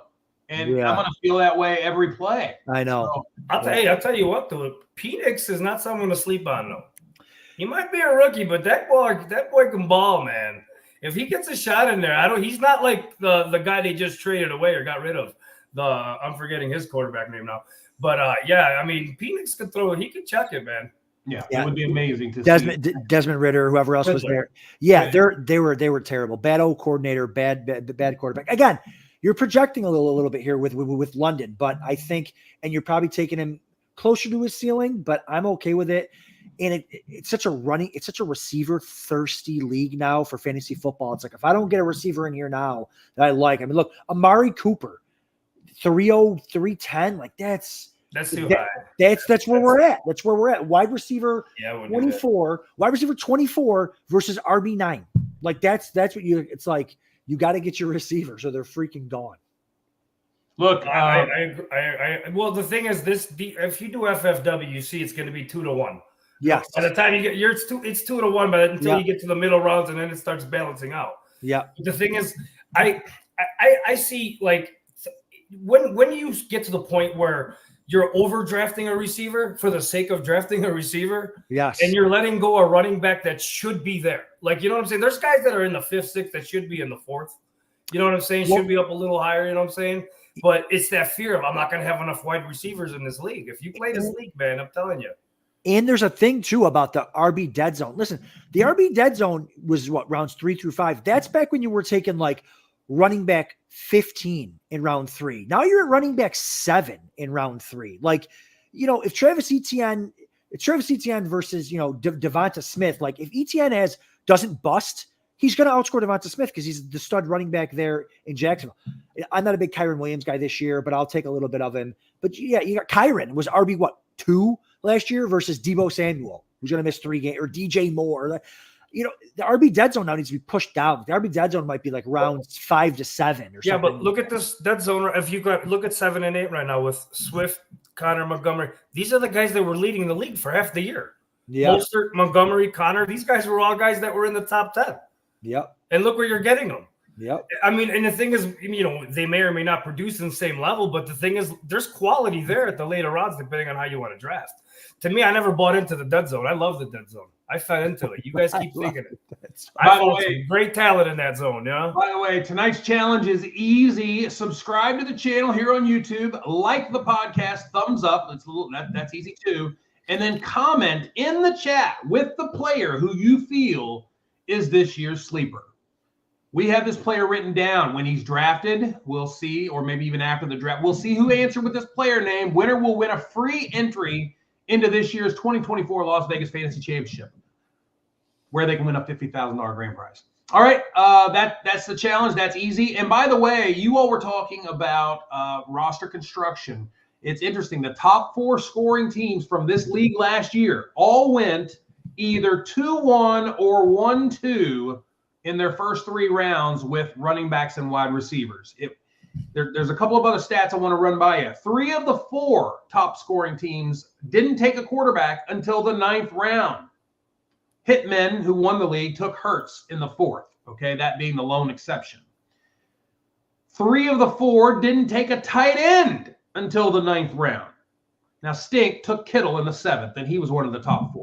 B: And I'm going to feel that way every play.
C: I know.
D: So, I'll tell you what, though. Penix is not someone to sleep on, though. He might be a rookie, but that boy can ball, man. If he gets a shot in there, he's not like the guy they just traded away or got rid of. I'm forgetting his quarterback name now. But Penix could throw it. He could check it, man.
B: Yeah, it would be amazing to see.
C: Desmond Ridder, whoever else was there. Yeah, they were terrible. Bad old coordinator, bad quarterback. Again, you're projecting a little bit here with London, but I think, and you're probably taking him closer to his ceiling, but I'm okay with it. And it's such a receiver thirsty league now for fantasy football. It's like, if I don't get a receiver in here now that I like, I mean, look, Amari Cooper, 3.0, 3.10, like that's too high. That's where we're at. That's where we're at. Wide receiver 24, wide receiver 24 versus RB9. Like that's what it's like. You got to get your receiver, so they're freaking gone.
B: Look,
D: well, the thing is, if you do FFWC, it's going to be 2-1.
C: Yes.
D: By the time you get it's 2-1, but until you get to the middle rounds, and then it starts balancing out.
C: Yeah.
D: The thing is, I see, like, when you get to the point where you're overdrafting a receiver for the sake of drafting a receiver,
C: yes,
D: and you're letting go a running back that should be there. Like, you know what I'm saying? There's guys that are in the 5th, 6th that should be in the 4th. You know what I'm saying? Should be up a little higher. You know what I'm saying? But it's that fear of, I'm not going to have enough wide receivers in this league. If you play this league, man, I'm telling you.
C: And there's a thing too about the RB dead zone. Listen, the RB dead zone was rounds 3 through 5. That's back when you were taking like running back 15 in round 3. Now you're at running back 7 in round 3. Like, if Travis Etienne versus, Devonta Smith, like if Etienne doesn't bust, he's going to outscore Devonta Smith because he's the stud running back there in Jacksonville. I'm not a big Kyren Williams guy this year, but I'll take a little bit of him. But yeah, you got Kyren was RB 2 last year versus Deebo Samuel, who's going to miss 3 games, or DJ Moore. The RB dead zone now needs to be pushed down. The RB dead zone might be like rounds 5 to 7 or something.
D: Yeah, but look at this dead zone. If you look at 7 and 8 right now with Swift, Connor, Montgomery. These are the guys that were leading the league for half the year.
C: Yeah.
D: Mostert, Montgomery, Connor. These guys were all guys that were in the top 10.
C: Yep.
D: And look where you're getting them.
C: Yep.
D: I mean, and the thing is, they may or may not produce in the same level, but the thing is, there's quality there at the later rounds, depending on how you want to draft. To me, I never bought into the dead zone. I love the dead zone. I fell into it. You guys keep thinking it. I found some great talent in that zone, yeah?
B: By the way, tonight's challenge is easy. Subscribe to the channel here on YouTube. Like the podcast. Thumbs up. That's easy too. And then comment in the chat with the player who you feel is this year's sleeper. We have this player written down. When he's drafted, we'll see, or maybe even after the draft, we'll see who answered with this player name. Winner will win a free entry into this year's 2024 Las Vegas Fantasy Championship, where they can win a $50,000 grand prize. All right, that's the challenge. That's easy. And by the way, you all were talking about roster construction. It's interesting. The top 4 scoring teams from this league last year all went either 2-1 or 1-2 in their first 3 rounds with running backs and wide receivers. There's a couple of other stats I want to run by you. 3 of the 4 top scoring teams didn't take a quarterback until the 9th round. Hitmen, who won the league, took Hurts in the 4th. Okay, that being the lone exception. 3 of the 4 didn't take a tight end until the 9th round. Now, Stink took Kittle in the 7th, and he was one of the top 4.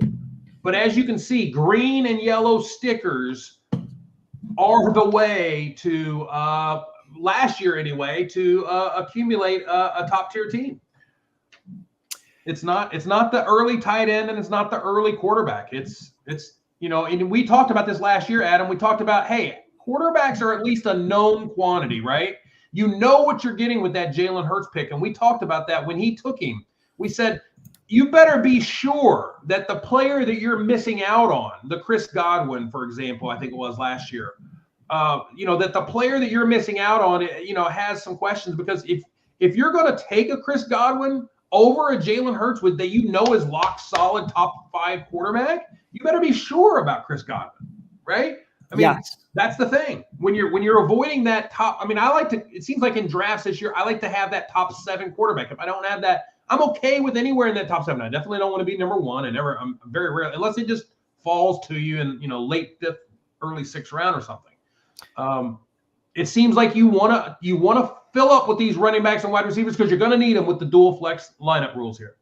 B: But as you can see, green and yellow stickers are the way to, last year anyway, to accumulate a top-tier team. It's not the early tight end, and it's not the early quarterback. It's and we talked about this last year, Adam. We talked about, hey, quarterbacks are at least a known quantity, right? You know what you're getting with that Jalen Hurts pick, and we talked about that when he took him. We said, you better be sure that the player that you're missing out on, the Chris Godwin, for example, I think it was last year, that the player that you're missing out on, has some questions, because if you're going to take a Chris Godwin over a Jalen Hurts that is lock solid top 5 quarterback, you better be sure about Chris Godwin, right? I mean, That's the thing. When you're avoiding that top, I mean, it seems like in drafts this year, I like to have that top 7 quarterback. If I don't have that, I'm okay with anywhere in that top 7. I definitely don't want to be number 1, and I'm very rare, unless it just falls to you in, late 5th, early 6th round or something. It seems like you want to fill up with these running backs and wide receivers because you're going to need them with the dual flex lineup rules here.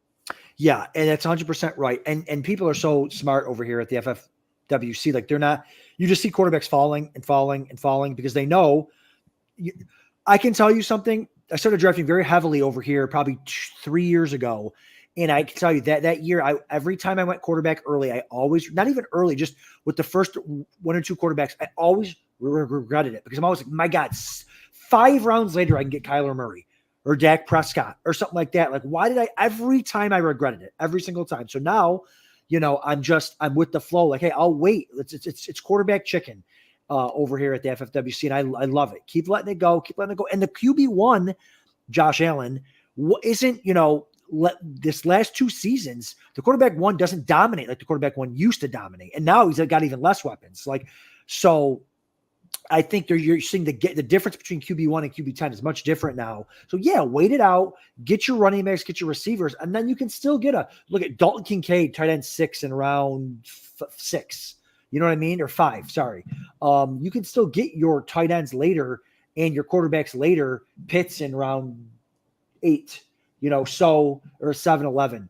C: Yeah, and that's 100% right. And people are so smart over here at the FFWC. Like, they're not – you just see quarterbacks falling and falling and falling because they know – I can tell you something. I started drafting very heavily over here probably 3 years ago. And I can tell you that year, every time I went quarterback early, I always – not even early, just with the first 1 or 2 quarterbacks, I always regretted it because I'm always like, my God, 5 rounds later, I can get Kyler Murray or Dak Prescott or something like that. Like, why did every time I regretted it, every single time. So now, I'm with the flow. Like, hey, I'll wait. It's quarterback chicken over here at the FFWC. And I love it. Keep letting it go. And the QB1, Josh Allen, isn't, this last 2 seasons, the quarterback 1 doesn't dominate like the quarterback 1 used to dominate. And now he's got even less weapons. So I think you're seeing the difference between QB1 and QB10 is much different now. So yeah, wait it out, get your running backs, get your receivers, and then you can still look at Dalton Kincaid, tight end 6 in round 6. You know what I mean? Or 5, sorry. You can still get your tight ends later and your quarterbacks later, Pitts in round 8, or 7, 11.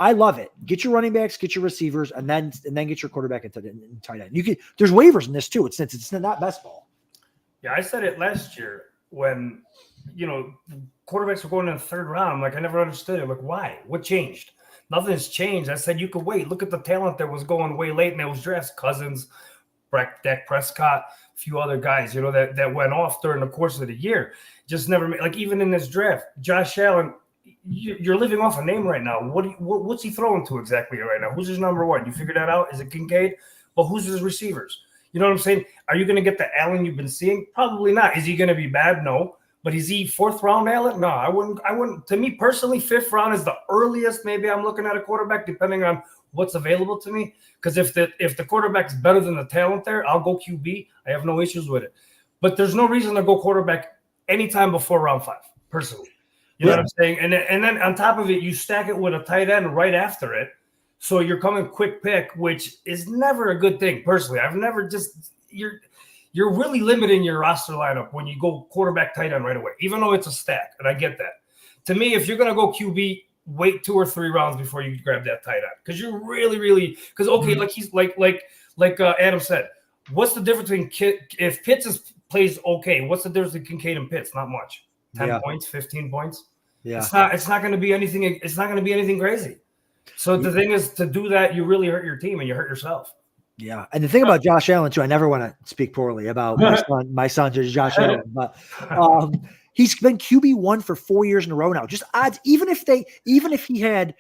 C: I love it. Get your running backs, get your receivers, and then get your quarterback and tight end. There's waivers in this too. It's not best ball.
D: Yeah, I said it last year when quarterbacks were going in the 3rd round. I never understood it. Like, why? What changed? Nothing's changed. I said you could wait. Look at the talent that was going way late, and that was drafts. Cousins, Dak Prescott, a few other guys, that went off during the course of the year. Just never made, even in this draft, Josh Allen. You're living off a name right now. What's he throwing to exactly right now? Who's his number 1? You figured that out? Is it Kincaid? Well, who's his receivers? You know what I'm saying? Are you going to get the Allen you've been seeing? Probably not. Is he going to be bad? No. But is he 4th round Allen? No, I wouldn't. To me personally, 5th round is the earliest maybe I'm looking at a quarterback, depending on what's available to me. Because if the quarterback's better than the talent there, I'll go QB. I have no issues with it. But there's no reason to go quarterback anytime before round 5, personally. You know what I'm saying? And then on top of it, you stack it with a tight end right after it. So you're coming quick pick, which is never a good thing. Personally, I've never you're really limiting your roster lineup when you go quarterback tight end right away, even though it's a stack. And I get that. To me, if you're going to go QB, wait 2 or 3 rounds before you grab that tight end. Because you're really, because like Adam said, what's the difference between if Pitts plays okay? What's the difference between Kincaid and Pitts? Not much. 10 points, 15 points. Yeah. It's not going to be anything. It's not going to be anything crazy. So the thing is, to do that, you really hurt your team and you hurt yourself.
C: Yeah. And the thing about Josh Allen too, I never want to speak poorly about my son Josh Allen, but he's been QB1 for 4 years in a row now. Just odds, even if he had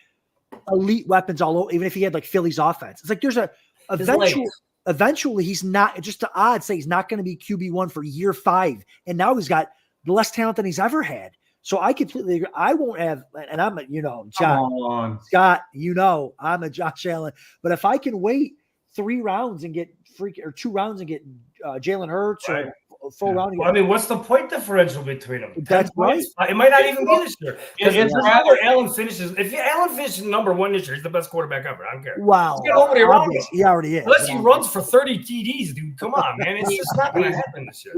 C: elite weapons all over, even if he had Philly's offense, it's there's eventually he's not, just the odds say he's not going to be QB1 for year 5. And now he's got less talent than he's ever had. So I completely agree. I won't have, and I'm Scott, I'm a Josh Allen, but if I can wait 3 rounds and get or 2 rounds and get Jalen Hurts or full round.
D: Well, I mean, what's the point differential between them?
C: That's right.
D: It might not even be this year. Because
B: It's
D: rather Allen finishes. If Allen finishes number 1 this year, he's the best quarterback ever. I don't care.
C: Wow.
D: Get nobody around him.
C: He already is.
D: Unless he runs for 30 TDs, dude. Come on, man. It's just not going to happen this year.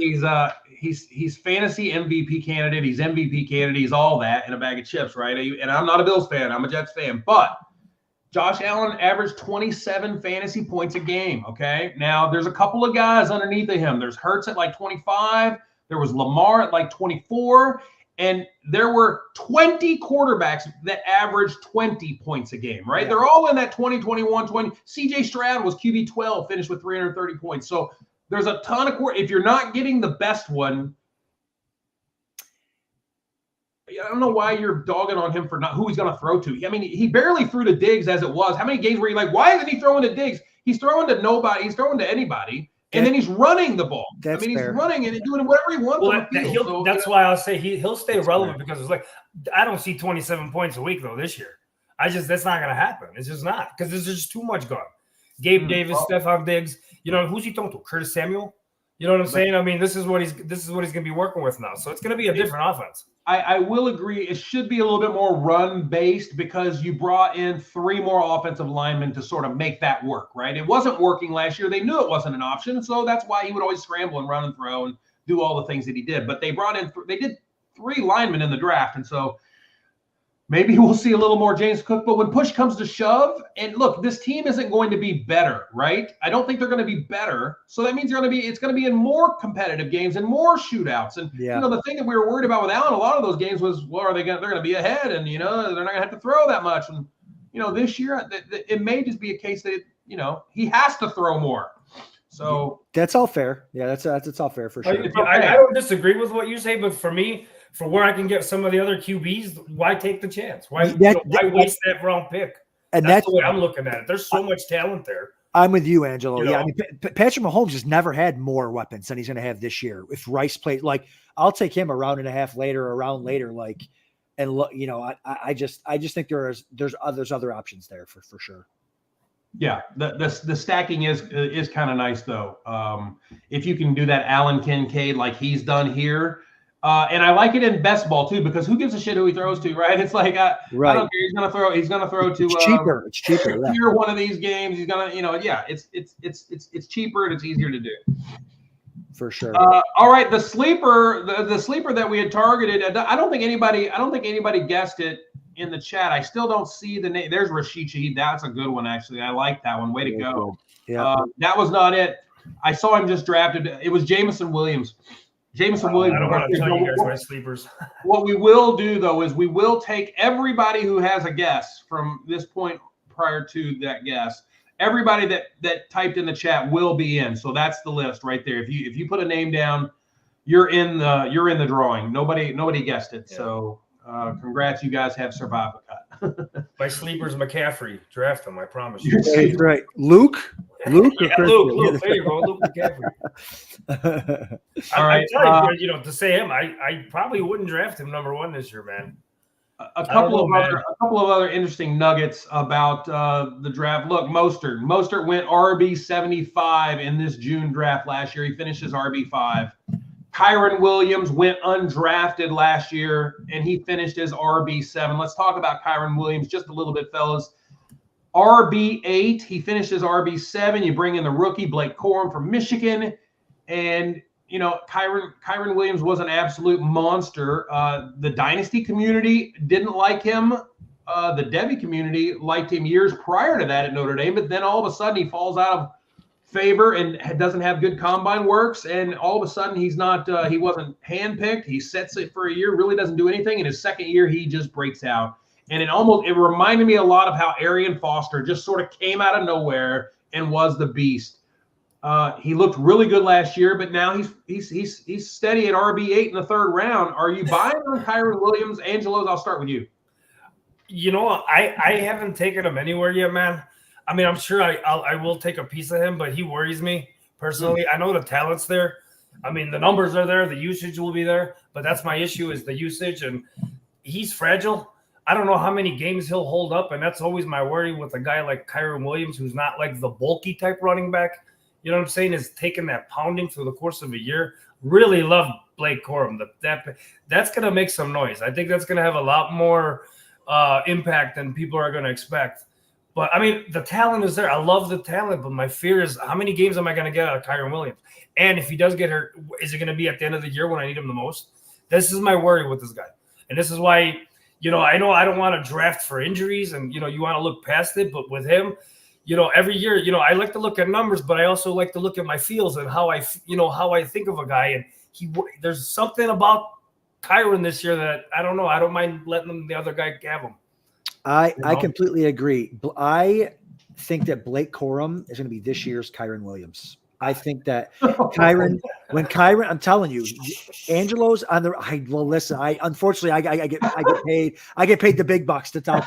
B: He's fantasy MVP candidate. He's MVP candidate. He's all that in a bag of chips, right? And I'm not a Bills fan. I'm a Jets fan. But Josh Allen averaged 27 fantasy points a game, okay? Now, there's a couple of guys underneath of him. There's Hurts at like 25. There was Lamar at like 24. And there were 20 quarterbacks that averaged 20 points a game, right? Yeah. They're all in that 20, 21, 20. C.J. Stroud was QB 12, finished with 330 points. So there's a ton of – if you're not getting the best one – I don't know why you're dogging on him for not who he's going to throw to. I mean, he barely threw to Diggs as it was. How many games were you like, why isn't he throwing to Diggs? He's throwing to nobody. He's throwing to anybody. And then he's running the ball. He's running and doing whatever he wants on the field.
D: That's why I'll say he'll stay relevant because it's like I don't see 27 points a week, though, this year. That's not going to happen. It's just not because there's just too much gone. Gabe Davis, Stephon Diggs. You know, who's he throwing to? Curtis Samuel? You know what I'm saying? I mean, this is what he's going to be working with now. So it's going to be a different offense.
B: I will agree. It should be a little bit more run-based because you brought in 3 more offensive linemen to sort of make that work, right? It wasn't working last year. They knew it wasn't an option, so that's why he would always scramble and run and throw and do all the things that he did. But they brought in they did 3 linemen in the draft, and so maybe we'll see a little more James Cook. But when push comes to shove, and look, this team isn't going to be better, right? I don't think they're going to be better. So that means it's going to be in more competitive games and more shootouts. And you know, the thing that we were worried about with Allen, a lot of those games was, well, they're going to be ahead, and you know, they're not going to have to throw that much. And you know, this year it may just be a case that you know he has to throw more. So
C: that's all fair. Yeah, that's all fair for sure.
D: I don't disagree with what you say, but for me, for where I can get some of the other QBs, why take the chance? Why waste that round pick? And that's the way I'm looking at it. There's so much talent there.
C: I'm with you, Angelo. I mean, Patrick Mahomes has never had more weapons than he's going to have this year. If Rice played, like, I'll take him a round and a half later, a round later, like, and look, you know, I just think there's other options there for sure.
B: Yeah, the stacking is kind of nice though. If you can do that Allen Kincaid like he's done here. And I like it in best ball too, because who gives a shit who he throws to, right? It's like I don't care. He's gonna throw to.
C: It's cheaper.
B: Here, one of these games, he's gonna, it's cheaper and it's easier to do.
C: For sure.
B: All right, the sleeper that we had targeted. I don't think anybody guessed it in the chat. I still don't see the name. There's Rashichi. That's a good one actually. I like that one. Way to go.
C: Yeah.
B: That was not it. I saw him just drafted. It was Jameson Williams. Jameson Williams.
D: I don't want to tell you guys my sleepers.
B: What we will do, though, is we will take everybody who has a guess from this point prior to that guess. Everybody that typed in the chat will be in. So that's the list right there. If you put a name down, you're in the drawing. Nobody guessed it. Yeah. So congrats, you guys have survived the cut.
D: My sleeper's McCaffrey. Draft him, I promise you.
C: That's right. Luke. Luke.
D: Luke. There you go, Luke McCaffrey. All right. I tell you, to say him, I probably wouldn't draft him number 1 this year, man.
B: A couple of other interesting nuggets about the draft. Look, Mostert went RB 75 in this June draft last year. He finished as RB 5. Kyron Williams went undrafted last year, and he finished as RB 7. Let's talk about Kyron Williams just a little bit, fellas. RB 8, he finished as RB 7. You bring in the rookie Blake Corum from Michigan, and Kyron Williams was an absolute monster. The dynasty community didn't like him. The Debbie community liked him years prior to that at Notre Dame, but then all of a sudden he falls out of favor and doesn't have good combine works, and all of a sudden he wasn't handpicked. He sets it for a year, really doesn't do anything. In his second year, he just breaks out. And it reminded me a lot of how Arian Foster just sort of came out of nowhere and was the beast. He looked really good last year, but now he's steady at RB8 in the 3rd round. Are you buying on Kyron Williams? Angelos, I'll start with you.
D: I haven't taken him anywhere yet, man. I mean, I'm sure I will take a piece of him, but he worries me personally. I know the talent's there. I mean, the numbers are there. The usage will be there, but that's my issue is the usage, and he's fragile. I don't know how many games he'll hold up, and that's always my worry with a guy like Kyron Williams, who's not like the bulky type running back. you know what I'm saying, is taking that pounding through the course of a year. Really love Blake Corum. That's going to make some noise. I think that's going to have a lot more impact than people are going to expect. But, I mean, the talent is there. I love the talent, but my fear is how many games am I going to get out of Kyren Williams? And if he does get hurt, is it going to be at the end of the year when I need him the most? This is my worry with this guy. And this is why, you know I don't want to draft for injuries and, you know, you want to look past it. But with him, you know, every year, you know, I like to look at numbers, but I also like to look at my feels and how I think of a guy. And there's something about Kyren this year that I don't know. I don't mind letting the other guy have him.
C: I completely agree. I think that Blake Corum is going to be this year's Kyren Williams. I think that Kyren, I'm telling you, Angelo's on the. Well, listen. Unfortunately, I get paid the big bucks to tell.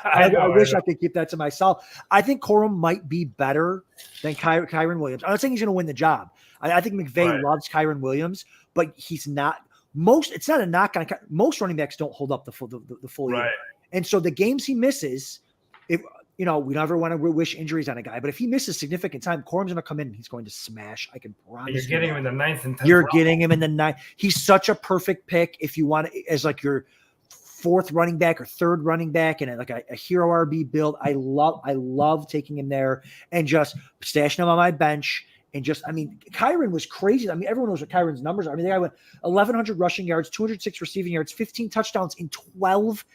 C: I wish I could keep that to myself. I think Corum might be better than Kyren Williams. I'm not saying he's going to win the job. I think McVay loves Kyren Williams, but he's not. It's not a knock on. Most running backs don't hold up the full year, and so the games he misses, if. You know, we never want to wish injuries on a guy, but if he misses significant time, Corum's going to come in and he's going to smash. I can promise you.
D: You're getting him in the 9th and 10th.
C: You're getting him in the 9th. He's such a perfect pick if you want as like your 4th running back or 3rd running back and like a hero RB build. I love taking him there and just stashing him on my bench. And just, I mean, Kyren was crazy. I mean, everyone knows what Kyren's numbers are. I mean, the guy went 1,100 rushing yards, 206 receiving yards, 15 touchdowns in 12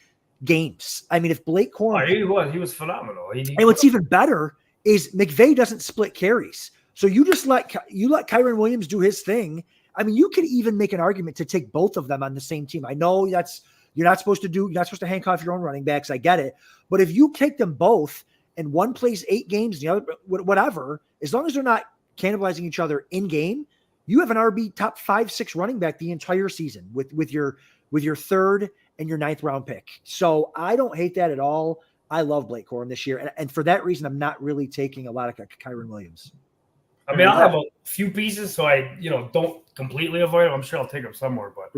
C: games. I mean, if Blake Corum,
D: he was phenomenal.
C: And what's even better is McVay doesn't split carries. So you just let Kyren Williams do his thing. I mean, you could even make an argument to take both of them on the same team. I know you're not supposed to handcuff your own running backs. I get it. But if you take them both and one plays 8 games, the other, whatever, as long as they're not cannibalizing each other in game, you have an RB top 5-6 running back the entire season with your 3rd and your 9th round pick. So I don't hate that at all. I love Blake Corum this year. And for that reason, I'm not really taking a lot of Kyren Williams.
D: I mean, I'll have a few pieces, so I, don't completely avoid him. I'm sure I'll take him somewhere, but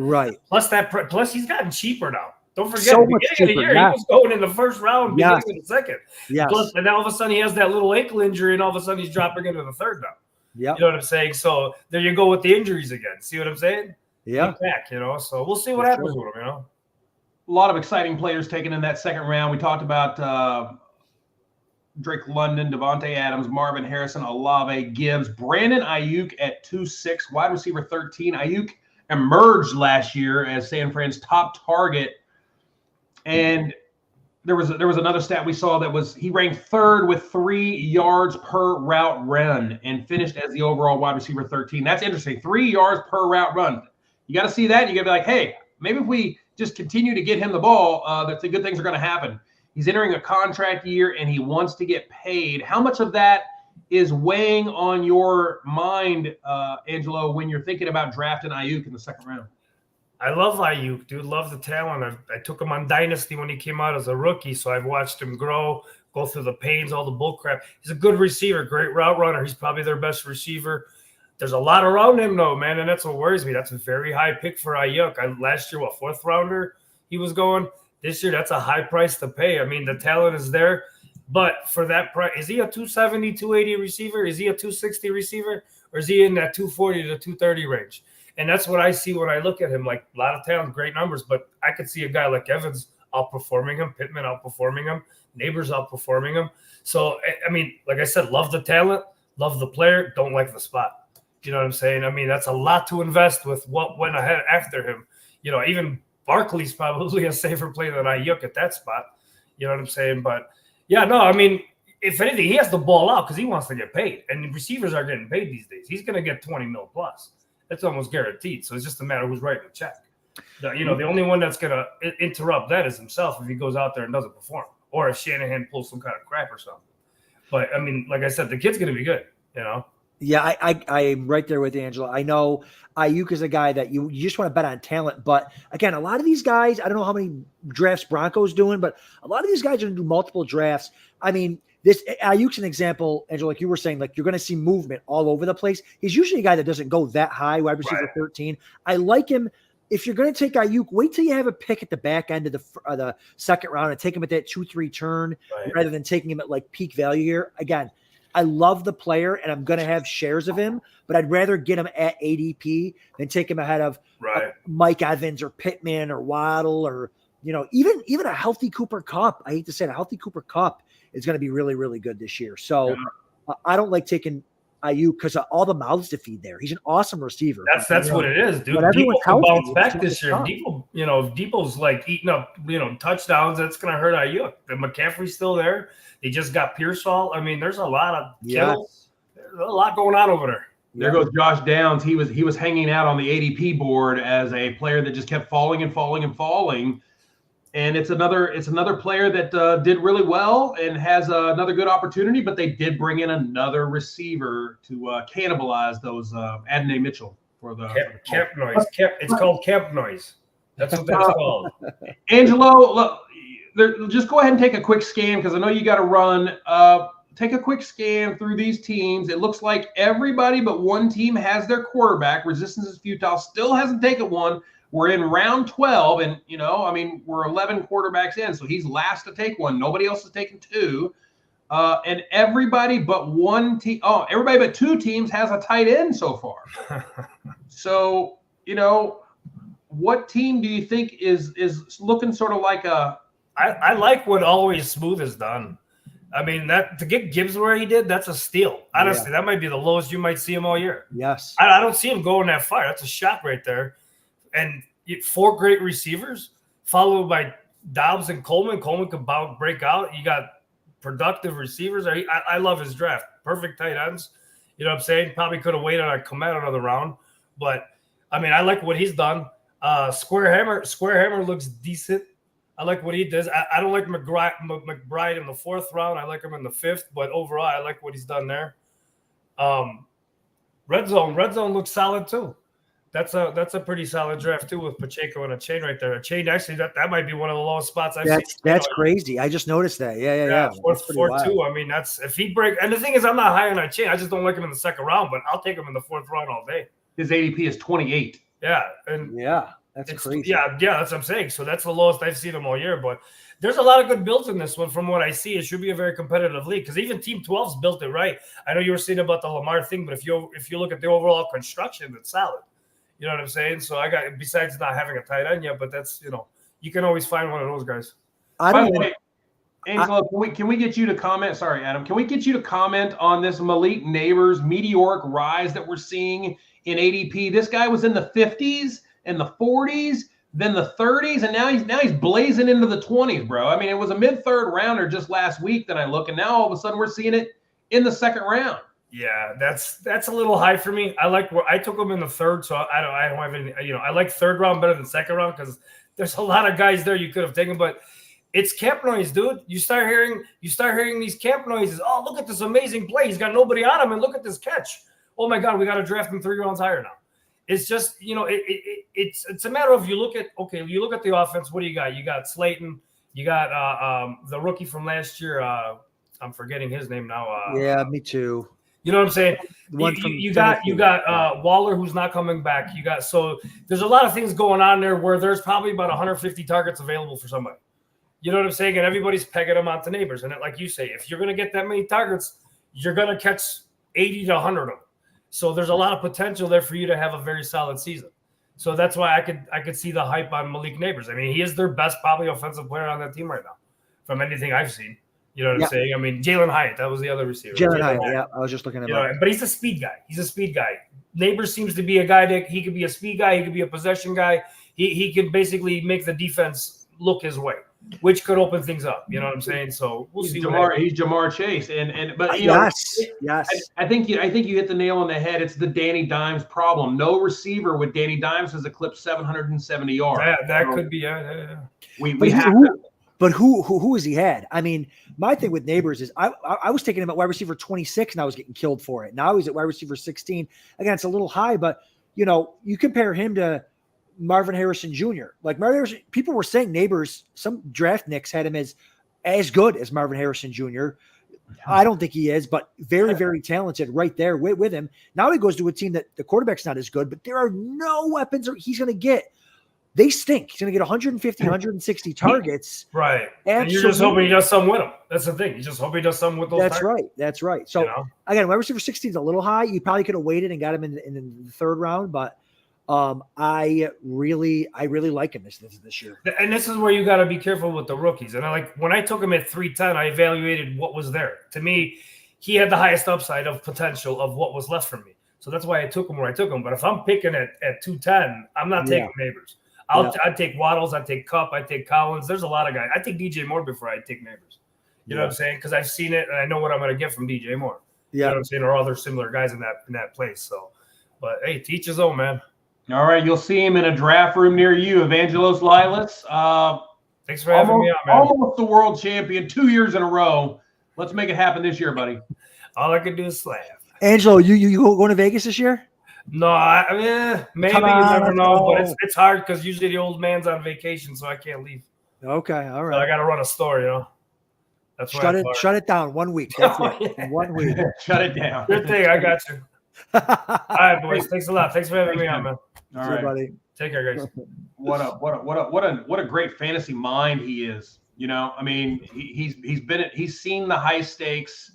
D: plus he's gotten cheaper now. Don't forget,
C: so
D: at the beginning of the year, he was going in the 1st round, beginning of the 2nd.
C: Yes.
D: Plus, and now all of a sudden he has that little ankle injury, and all of a sudden he's dropping into the 3rd now.
C: Yeah,
D: you know what I'm saying? So there you go with the injuries again. See what I'm saying?
C: Yeah.
D: Back, so we'll see what happens with him,
B: A lot of exciting players taken in that 2nd round. We talked about Drake London, Devontae Adams, Marvin Harrison, Olave, Gibbs, Brandon Ayuk at 2-6, wide receiver 13. Ayuk emerged last year as San Fran's top target. And there was another stat we saw that was he ranked 3rd with 3 yards per route run and finished as the overall wide receiver 13. That's interesting. 3 yards per route run. You got to see that. You got to be like, hey, maybe if we just continue to get him the ball, that the good things are going to happen. He's entering a contract year and he wants to get paid. How much of that is weighing on your mind, Angelo, when you're thinking about drafting Ayuk in the 2nd round?
D: I love Ayuk, dude. Love the talent. I took him on Dynasty when he came out as a rookie, so I've watched him grow, go through the pains, all the bull crap. He's a good receiver, great route runner. He's probably their best receiver. There's a lot around him, though, man, and that's what worries me. That's a very high pick for Ayuk. Last year, 4th rounder he was going. This year, that's a high price to pay. I mean, the talent is there, but for that price, is he a 270, 280 receiver? Is he a 260 receiver? Or is he in that 240 to 230 range? And that's what I see when I look at him. Like, a lot of talent, great numbers, but I could see a guy like Evans outperforming him, Pittman outperforming him, Neighbors outperforming him. So, I mean, like I said, love the talent, love the player, don't like the spot. You know what I'm saying? I mean, that's a lot to invest with what went ahead after him. Even Barkley's probably a safer play than Ayuk at that spot. You know what I'm saying? But, yeah, no, I mean, if anything, he has to ball out because he wants to get paid. And the receivers are getting paid these days. He's going to get $20 million plus. That's almost guaranteed. So it's just a matter of who's writing the check. The only one that's going to interrupt that is himself if he goes out there and doesn't perform, or if Shanahan pulls some kind of crap or something. But, I mean, like I said, the kid's going to be good,
C: Yeah, I'm right there with Angela. I know Ayuk is a guy that you just want to bet on talent. But, again, a lot of these guys, I don't know how many drafts Broncos doing, but a lot of these guys are going to do multiple drafts. I mean, Ayuk's an example, Angela, like you were saying, like you're going to see movement all over the place. He's usually a guy that doesn't go that high, wide receiver 13. I like him. If you're going to take Ayuk, wait till you have a pick at the back end of the 2nd round and take him at that 2-3 turn rather than taking him at like peak value here. Again, I love the player and I'm going to have shares of him, but I'd rather get him at ADP than take him ahead of Mike Evans or Pittman or Waddle or, even a healthy Cooper Kupp. I hate to say it, a healthy Cooper Kupp is going to be really, really good this year. So I don't like taking Ayuk because of all the mouths to feed there. He's an awesome receiver.
D: That's what it is, dude. Debo can bounce back this year. Debo, if Debo's like eating up, touchdowns, that's going to hurt Ayuk. The McCaffrey's still there. They just got Pearsall. I mean, there's a lot of kills. There's a lot going on over there.
B: There goes Josh Downs. He was hanging out on the ADP board as a player that just kept falling and falling and falling. And it's another player that did really well and has another good opportunity, but they did bring in another receiver to cannibalize those Adonai Mitchell for the
D: camp noise. It's called camp noise. That's what that's called.
B: Angelo, look, just go ahead and take a quick scan because I know you got to run. Take a quick scan through these teams. It looks like everybody but one team has their quarterback. Resistance is Futile still hasn't taken one. We're in round 12, and, we're 11 quarterbacks in, so he's last to take one. Nobody else has taken two. And everybody but one team – everybody but two teams has a tight end so far. So, what team do you think is looking sort of like a –
D: I like what Always Smooth has done. I mean, that to get Gibbs where he did, that's a steal. Honestly, that might be the lowest you might see him all year.
C: Yes.
D: I don't see him going that far. That's a shot right there. And 4 great receivers, followed by Dobbs and Coleman. Coleman can break out. You got productive receivers. I love his draft. Perfect tight ends. You know what I'm saying? Probably could have waited on Komet another round. But, I like what he's done. Square Hammer looks decent. I like what he does. I don't like McBride in the 4th round. I like him in the 5th. But overall, I like what he's done there. Red Zone looks solid too. That's a pretty solid draft too with Pacheco and a chain right there. A chain actually that might be one of the lowest spots I've seen.
C: That's crazy. I just noticed that. Yeah.
D: 4-2. I mean, that's if he break. And the thing is, I'm not high on a chain. I just don't like him in the 2nd round, but I'll take him in the 4th round all day.
B: His ADP is 28.
D: Yeah, and
C: that's crazy.
D: Yeah, that's what I'm saying. So that's the lowest I've seen him all year. But there's a lot of good builds in this one. From what I see, it should be a very competitive league because even Team 12's built it right. I know you were saying about the Lamar thing, but if you look at the overall construction, it's solid. You know what I'm saying? So I got, besides not having a tight end yet, but that's, you can always find one of those guys.
B: By the way, Angelo, can we get you to comment? Sorry, Adam. Can we get you to comment on this Malik Neighbors meteoric rise that we're seeing in ADP? This guy was in the 50s and the 40s, then the 30s, and now he's blazing into the 20s, bro. I mean, it was a mid-3rd rounder just last week that I look, and now all of a sudden we're seeing it in the 2nd round.
D: Yeah, that's a little high for me. I took him in the 3rd, so I don't have any. I like 3rd round better than 2nd round because there's a lot of guys there you could have taken, but it's camp noise, dude. You start hearing these camp noises. Oh, look at this amazing play. He's got nobody on him, and look at this catch. Oh my God, we got to draft him 3 rounds higher now. It's just it's a matter of you look at the offense. What do you got? You got Slayton. You got the rookie from last year. I'm forgetting his name now.
C: Yeah, me too.
D: You know what I'm saying? You got Waller, who's not coming back. So there's a lot of things going on there where there's probably about 150 targets available for somebody. You know what I'm saying? And everybody's pegging them onto Neighbors. And like you say, if you're going to get that many targets, you're going to catch 80 to 100 of them. So there's a lot of potential there for you to have a very solid season. So that's why I could see the hype on Malik Neighbors. I mean, he is their best probably offensive player on that team right now from anything I've seen. You know what I'm saying? I mean, Jalen Hyatt, that was the other receiver.
C: Jalen Hyatt, yeah. I was just looking at that.
D: But he's a speed guy. Neighbors seems to be a guy that he could be a speed guy. He could be a possession guy. He can basically make the defense look his way, which could open things up. You know what I'm saying? So we'll see.
B: He's Jamar Chase, but
C: yes.
B: I think you hit the nail on the head. It's the Danny Dimes problem. No receiver with Danny Dimes has eclipsed 770 yards.
D: That could be. Yeah.
B: We have to.
C: But who has he had? I mean, my thing with Neighbors is I was taking him at wide receiver 26 and I was getting killed for it. Now he's at wide receiver 16. Again, it's a little high, but you compare him to Marvin Harrison Jr. Like Marvin Harrison, people were saying Neighbors, some draft nicks had him as good as Marvin Harrison Jr. I don't think he is, but very, very talented right there with him. Now he goes to a team that the quarterback's not as good, but there are no weapons he's going to get they stink. He's going to get 150, 160 targets.
D: Right.
C: Absolutely.
D: And you're just hoping he does something with them. That's the thing. You just hope he does something with those
C: That's
D: targets.
C: right. That's right. So, again, wide receiver 16 is a little high. You probably could have waited and got him in the third round, but I really like him this year.
D: And this is where you got to be careful with the rookies. And when I took him at 310, I evaluated what was there. To me, he had the highest upside of potential of what was left from me. So that's why I took him where I took him. But if I'm picking at 210, I'm not taking Neighbors. I'd take Waddles. I'd take Kupp. I'd take Collins. There's a lot of guys. I'd take DJ Moore before I'd take Neighbors. You know what I'm saying? Because I've seen it and I know what I'm going to get from DJ Moore. You know what I'm saying? Or other similar guys in that place. So, but hey, teach his own, man.
B: All right, you'll see him in a draft room near you, Evangelos Lilas.
D: Thanks for having me on, man.
B: Almost the world champion 2 years in a row. Let's make it happen this year, buddy.
D: All I can do is slap.
C: Angelo, you going to Vegas this year?
D: No, maybe you never know, but it's hard because usually the old man's on vacation, so I can't leave.
C: Okay, all right.
D: So I got to run a store, That's
C: shut it down 1 week. That's it. 1 week.
B: Shut it down.
D: Good thing, I got you. All right, boys. Thanks a lot. Thanks for having me on, man.
B: All right,
C: buddy.
D: Take care, guys.
B: What a great fantasy mind he is. I mean, he's seen the high stakes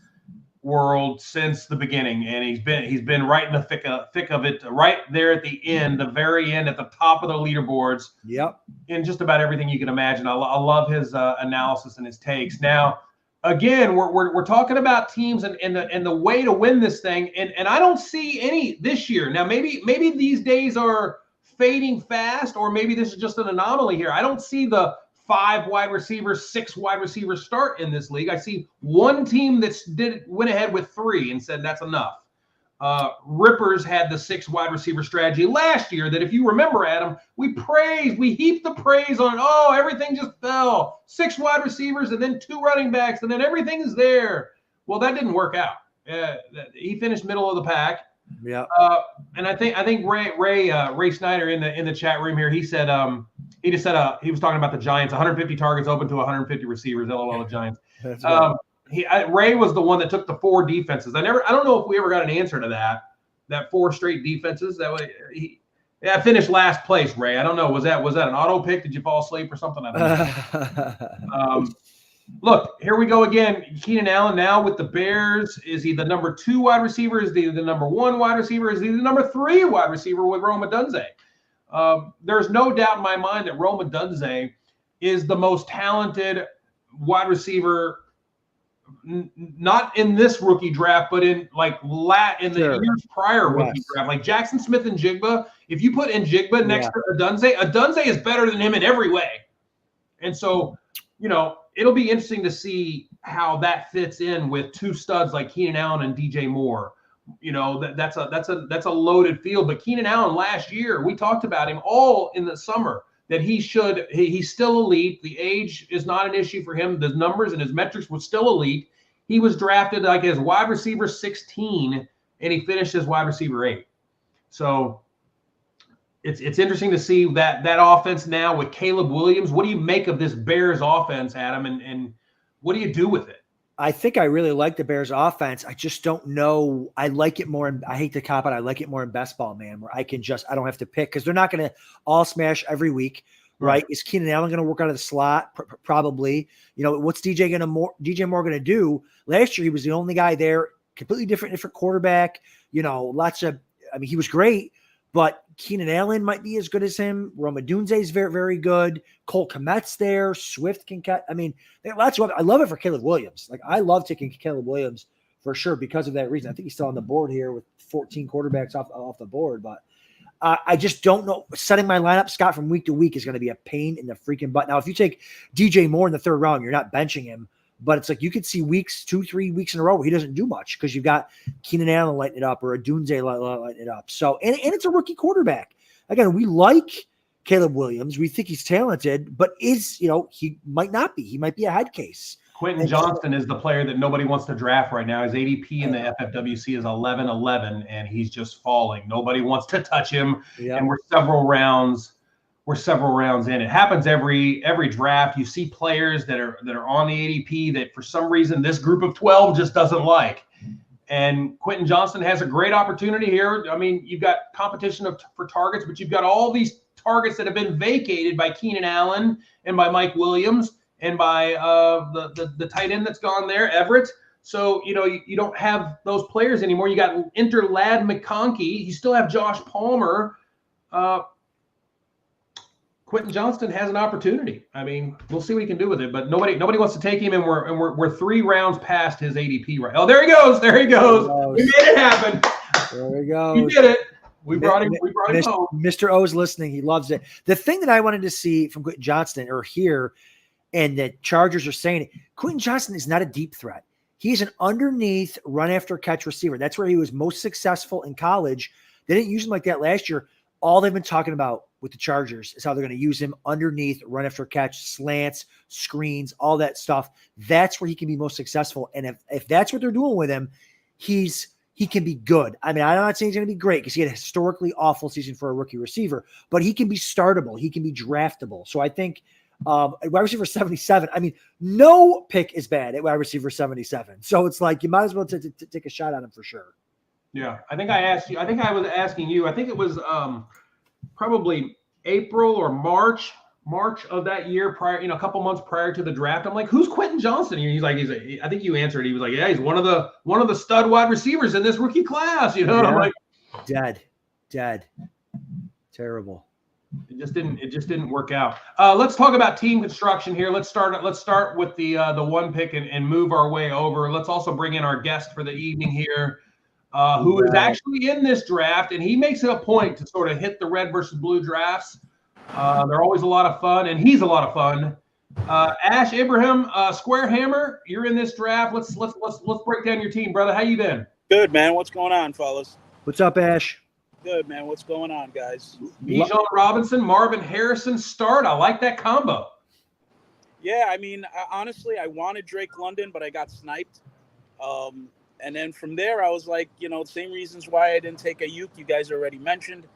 B: world since the beginning, and he's been right in the thick of it, right there at the end, the very end, at the top of the leaderboards.
C: Yep.
B: In just about everything you can imagine. I love his analysis and his takes. Now, again, we're talking about teams and the way to win this thing, and I don't see any this year. Now, maybe these days are fading fast, or maybe this is just an anomaly here. I don't see the 5 wide receivers, 6 wide receivers start in this league. I see one team went ahead with 3 and said that's enough. Rippers had the 6 wide receiver strategy last year that, if you remember, Adam, we heaped the praise on. Oh, everything just fell. 6 wide receivers and then 2 running backs, and then everything is there. Well, that didn't work out. He finished middle of the pack.
C: Yeah.
B: And I think Ray Snyder in the chat room here, he said he just said he was talking about the Giants, 150 targets open to 150 receivers. LOL, the Giants.
C: That's right.
B: Ray was the one that took the 4 defenses. I don't know if we ever got an answer to that 4 straight defenses. That way I finished last place, Ray. I don't know. Was that an auto pick? Did you fall asleep or something? I don't know. Look, here we go again. Keenan Allen now with the Bears. Is he the number 2 wide receiver? Is he the number 1 wide receiver? Is he the number 3 wide receiver with Rome Odunze? There's no doubt in my mind that Rome Odunze is the most talented wide receiver, not in this rookie draft, but in the years prior rookie draft. Like Jackson Smith and Jigba, if you put in Jigba next to Odunze is better than him in every way. And so, it'll be interesting to see how that fits in with 2 studs like Keenan Allen and DJ Moore. That's a loaded field. But Keenan Allen last year, we talked about him all in the summer, that he's still elite. The age is not an issue for him. The numbers and his metrics were still elite. He was drafted like as wide receiver 16, and he finished as wide receiver 8. So it's interesting to see that offense now with Caleb Williams. What do you make of this Bears offense, Adam, and what do you do with it?
C: I think I really like the Bears offense. I just don't know. I like it more. I hate to cop it. I like it more in best ball, man, where I don't have to pick, because they're not going to all smash every week, right? Is Keenan Allen going to work out of the slot? Probably. What's DJ Moore going to do? Last year, he was the only guy there, completely different quarterback. He was great, but Keenan Allen might be as good as him. Rome Odunze is very, very good. Cole Kmet's there. Swift can cut. Lots of. I love it for Caleb Williams. I love taking Caleb Williams for sure because of that reason. I think he's still on the board here with 14 quarterbacks off the board. But I just don't know. Setting my lineup, Scott, from week to week is going to be a pain in the freaking butt. Now, if you take DJ Moore in the 3rd round, you're not benching him. But it's like you could see 2-3 weeks in a row where he doesn't do much because you've got Keenan Allen lighting it up or Odunze lighting it up. So, and it's a rookie quarterback. Again, we like Caleb Williams. We think he's talented, but he might not be. He might be a head case.
B: Quentin Johnston is the player that nobody wants to draft right now. His ADP in the FFWC is 11-11, and he's just falling. Nobody wants to touch him, and we're several rounds in. It happens every draft. You see players that are on the ADP that for some reason this group of 12 just doesn't like. And Quentin Johnston has a great opportunity here. You've got competition for targets, but you've got all these targets that have been vacated by Keenan Allen and by Mike Williams and by the tight end that's gone there, Everett. So, you don't have those players anymore. You got enter Ladd McConkey. You still have Josh Palmer. Quentin Johnston has an opportunity. I mean, we'll see what he can do with it, but nobody wants to take him, and we're 3 rounds past his ADP right. Oh, there he goes. There he goes. We made it happen.
C: There we go.
B: We did it. We brought him home.
C: Mr. O's listening. He loves it. The thing that I wanted to see from Quentin Johnston or hear, and the Chargers are saying it, Quentin Johnston is not a deep threat. He's an underneath run after catch receiver. That's where he was most successful in college. They didn't use him like that last year. All they've been talking about with the Chargers is how they're going to use him underneath, run after catch, slants, screens, all that stuff. That's where he can be most successful. And if that's what they're doing with him, he can be good. I mean, I'm not saying he's going to be great because he had a historically awful season for a rookie receiver, but he can be startable. He can be draftable. So I think wide receiver 77, I mean, no pick is bad at wide receiver 77. So it's like you might as well take a shot at him for sure.
B: Yeah, I think I was asking you. I think it was probably April or March of that year, prior, a couple months prior to the draft. I'm like, who's Quentin Johnston? And I think you answered. He was like, yeah, he's one of the stud wide receivers in this rookie class. And I'm like,
C: dead, terrible.
B: It just didn't work out. Let's talk about team construction here. Let's start with the one pick and move our way over. Let's also bring in our guest for the evening here, who is actually in this draft, and he makes it a point to sort of hit the red versus blue drafts. They're always a lot of fun, and he's a lot of fun. Ash Ibrahim, Square Hammer, you're in this draft. Let's break down your team, brother. How you been?
E: Good, man. What's going on, fellas?
C: What's up, Ash?
E: Good, man. What's going on, guys?
B: Bijan Robinson, Marvin Harrison start. I like that combo.
E: Yeah, I mean, honestly, I wanted Drake London, but I got sniped. And then from there, I was like, same reasons why I didn't take Ayuk, you guys already mentioned.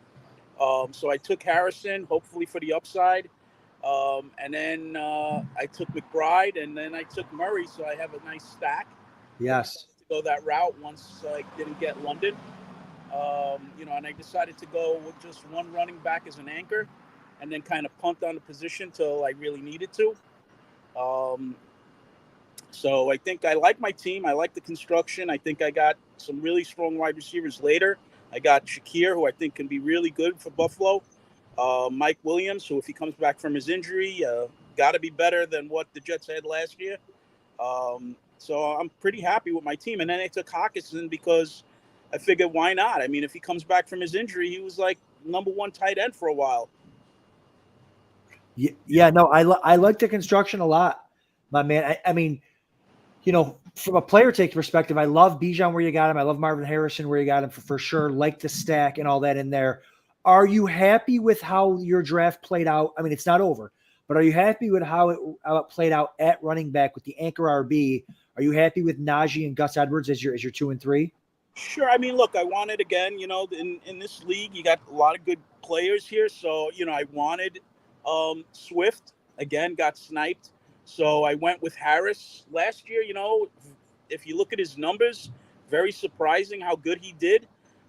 E: So I took Harrison, hopefully for the upside. And then I took McBride, and then I took Murray, so I have a nice stack.
C: Yes.
E: To go that route once I didn't get London. And I decided to go with just one running back as an anchor and then kind of punt on the position till I really needed to. So I think I like my team. I like the construction. I think I got some really strong wide receivers later. I got Shakir, who I think can be really good for Buffalo. Mike Williams, who if he comes back from his injury, got to be better than what the Jets had last year. So I'm pretty happy with my team. And then I took Hawkinson because I figured, why not? I mean, if he comes back from his injury, he was like number 1 tight end for a while.
C: Yeah, no, I like the construction a lot, my man. I mean, from a player take perspective, I love Bijan where you got him. I love Marvin Harrison where you got him for sure. Like the stack and all that in there. Are you happy with how your draft played out? I mean, it's not over, but are you happy with how it played out at running back with the anchor RB? Are you happy with Najee and Gus Edwards as your 2 and 3?
E: Sure. I mean, look, I wanted, again, in this league, you got a lot of good players here. So, I wanted Swift, again, got sniped. So I went with Harris last year. If you look at his numbers, very surprising how good he did.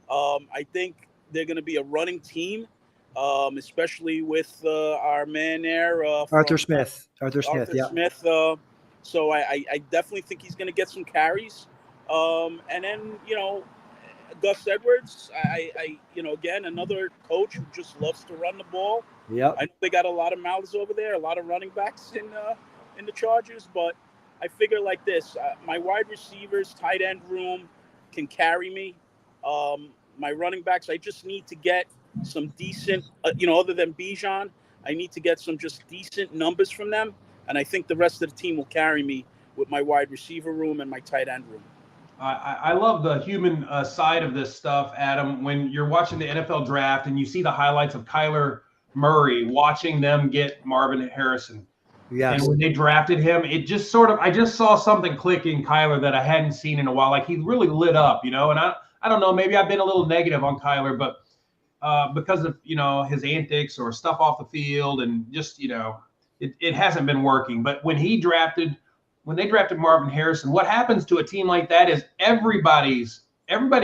E: I think they're going to be a running team, especially with our man there.
C: Arthur Smith. Yeah.
E: Smith. So I definitely think he's going to get some carries. And then, Gus Edwards, I again, another coach who just loves to run the ball.
C: Yeah.
E: I know they got a lot of mouths over there, a lot of running backs in the Chargers, but I figure like this, my wide receivers, tight end room can carry me. My running backs, I just need to get some decent, other than Bijan, I need to get some just decent numbers from them. And I think the rest of the team will carry me with my wide receiver room and my tight end room.
B: I love the human side of this stuff, Adam. When you're watching the NFL draft and you see the highlights of Kyler Murray, watching them get Marvin Harrison.
C: Yes.
B: And when they drafted him, it just I just saw something click in Kyler that I hadn't seen in a while. Like he really lit up, and I don't know, maybe I've been a little negative on Kyler, but because of, his antics or stuff off the field and just, it hasn't been working. But when they drafted Marvin Harrison, what happens to a team like that is everybody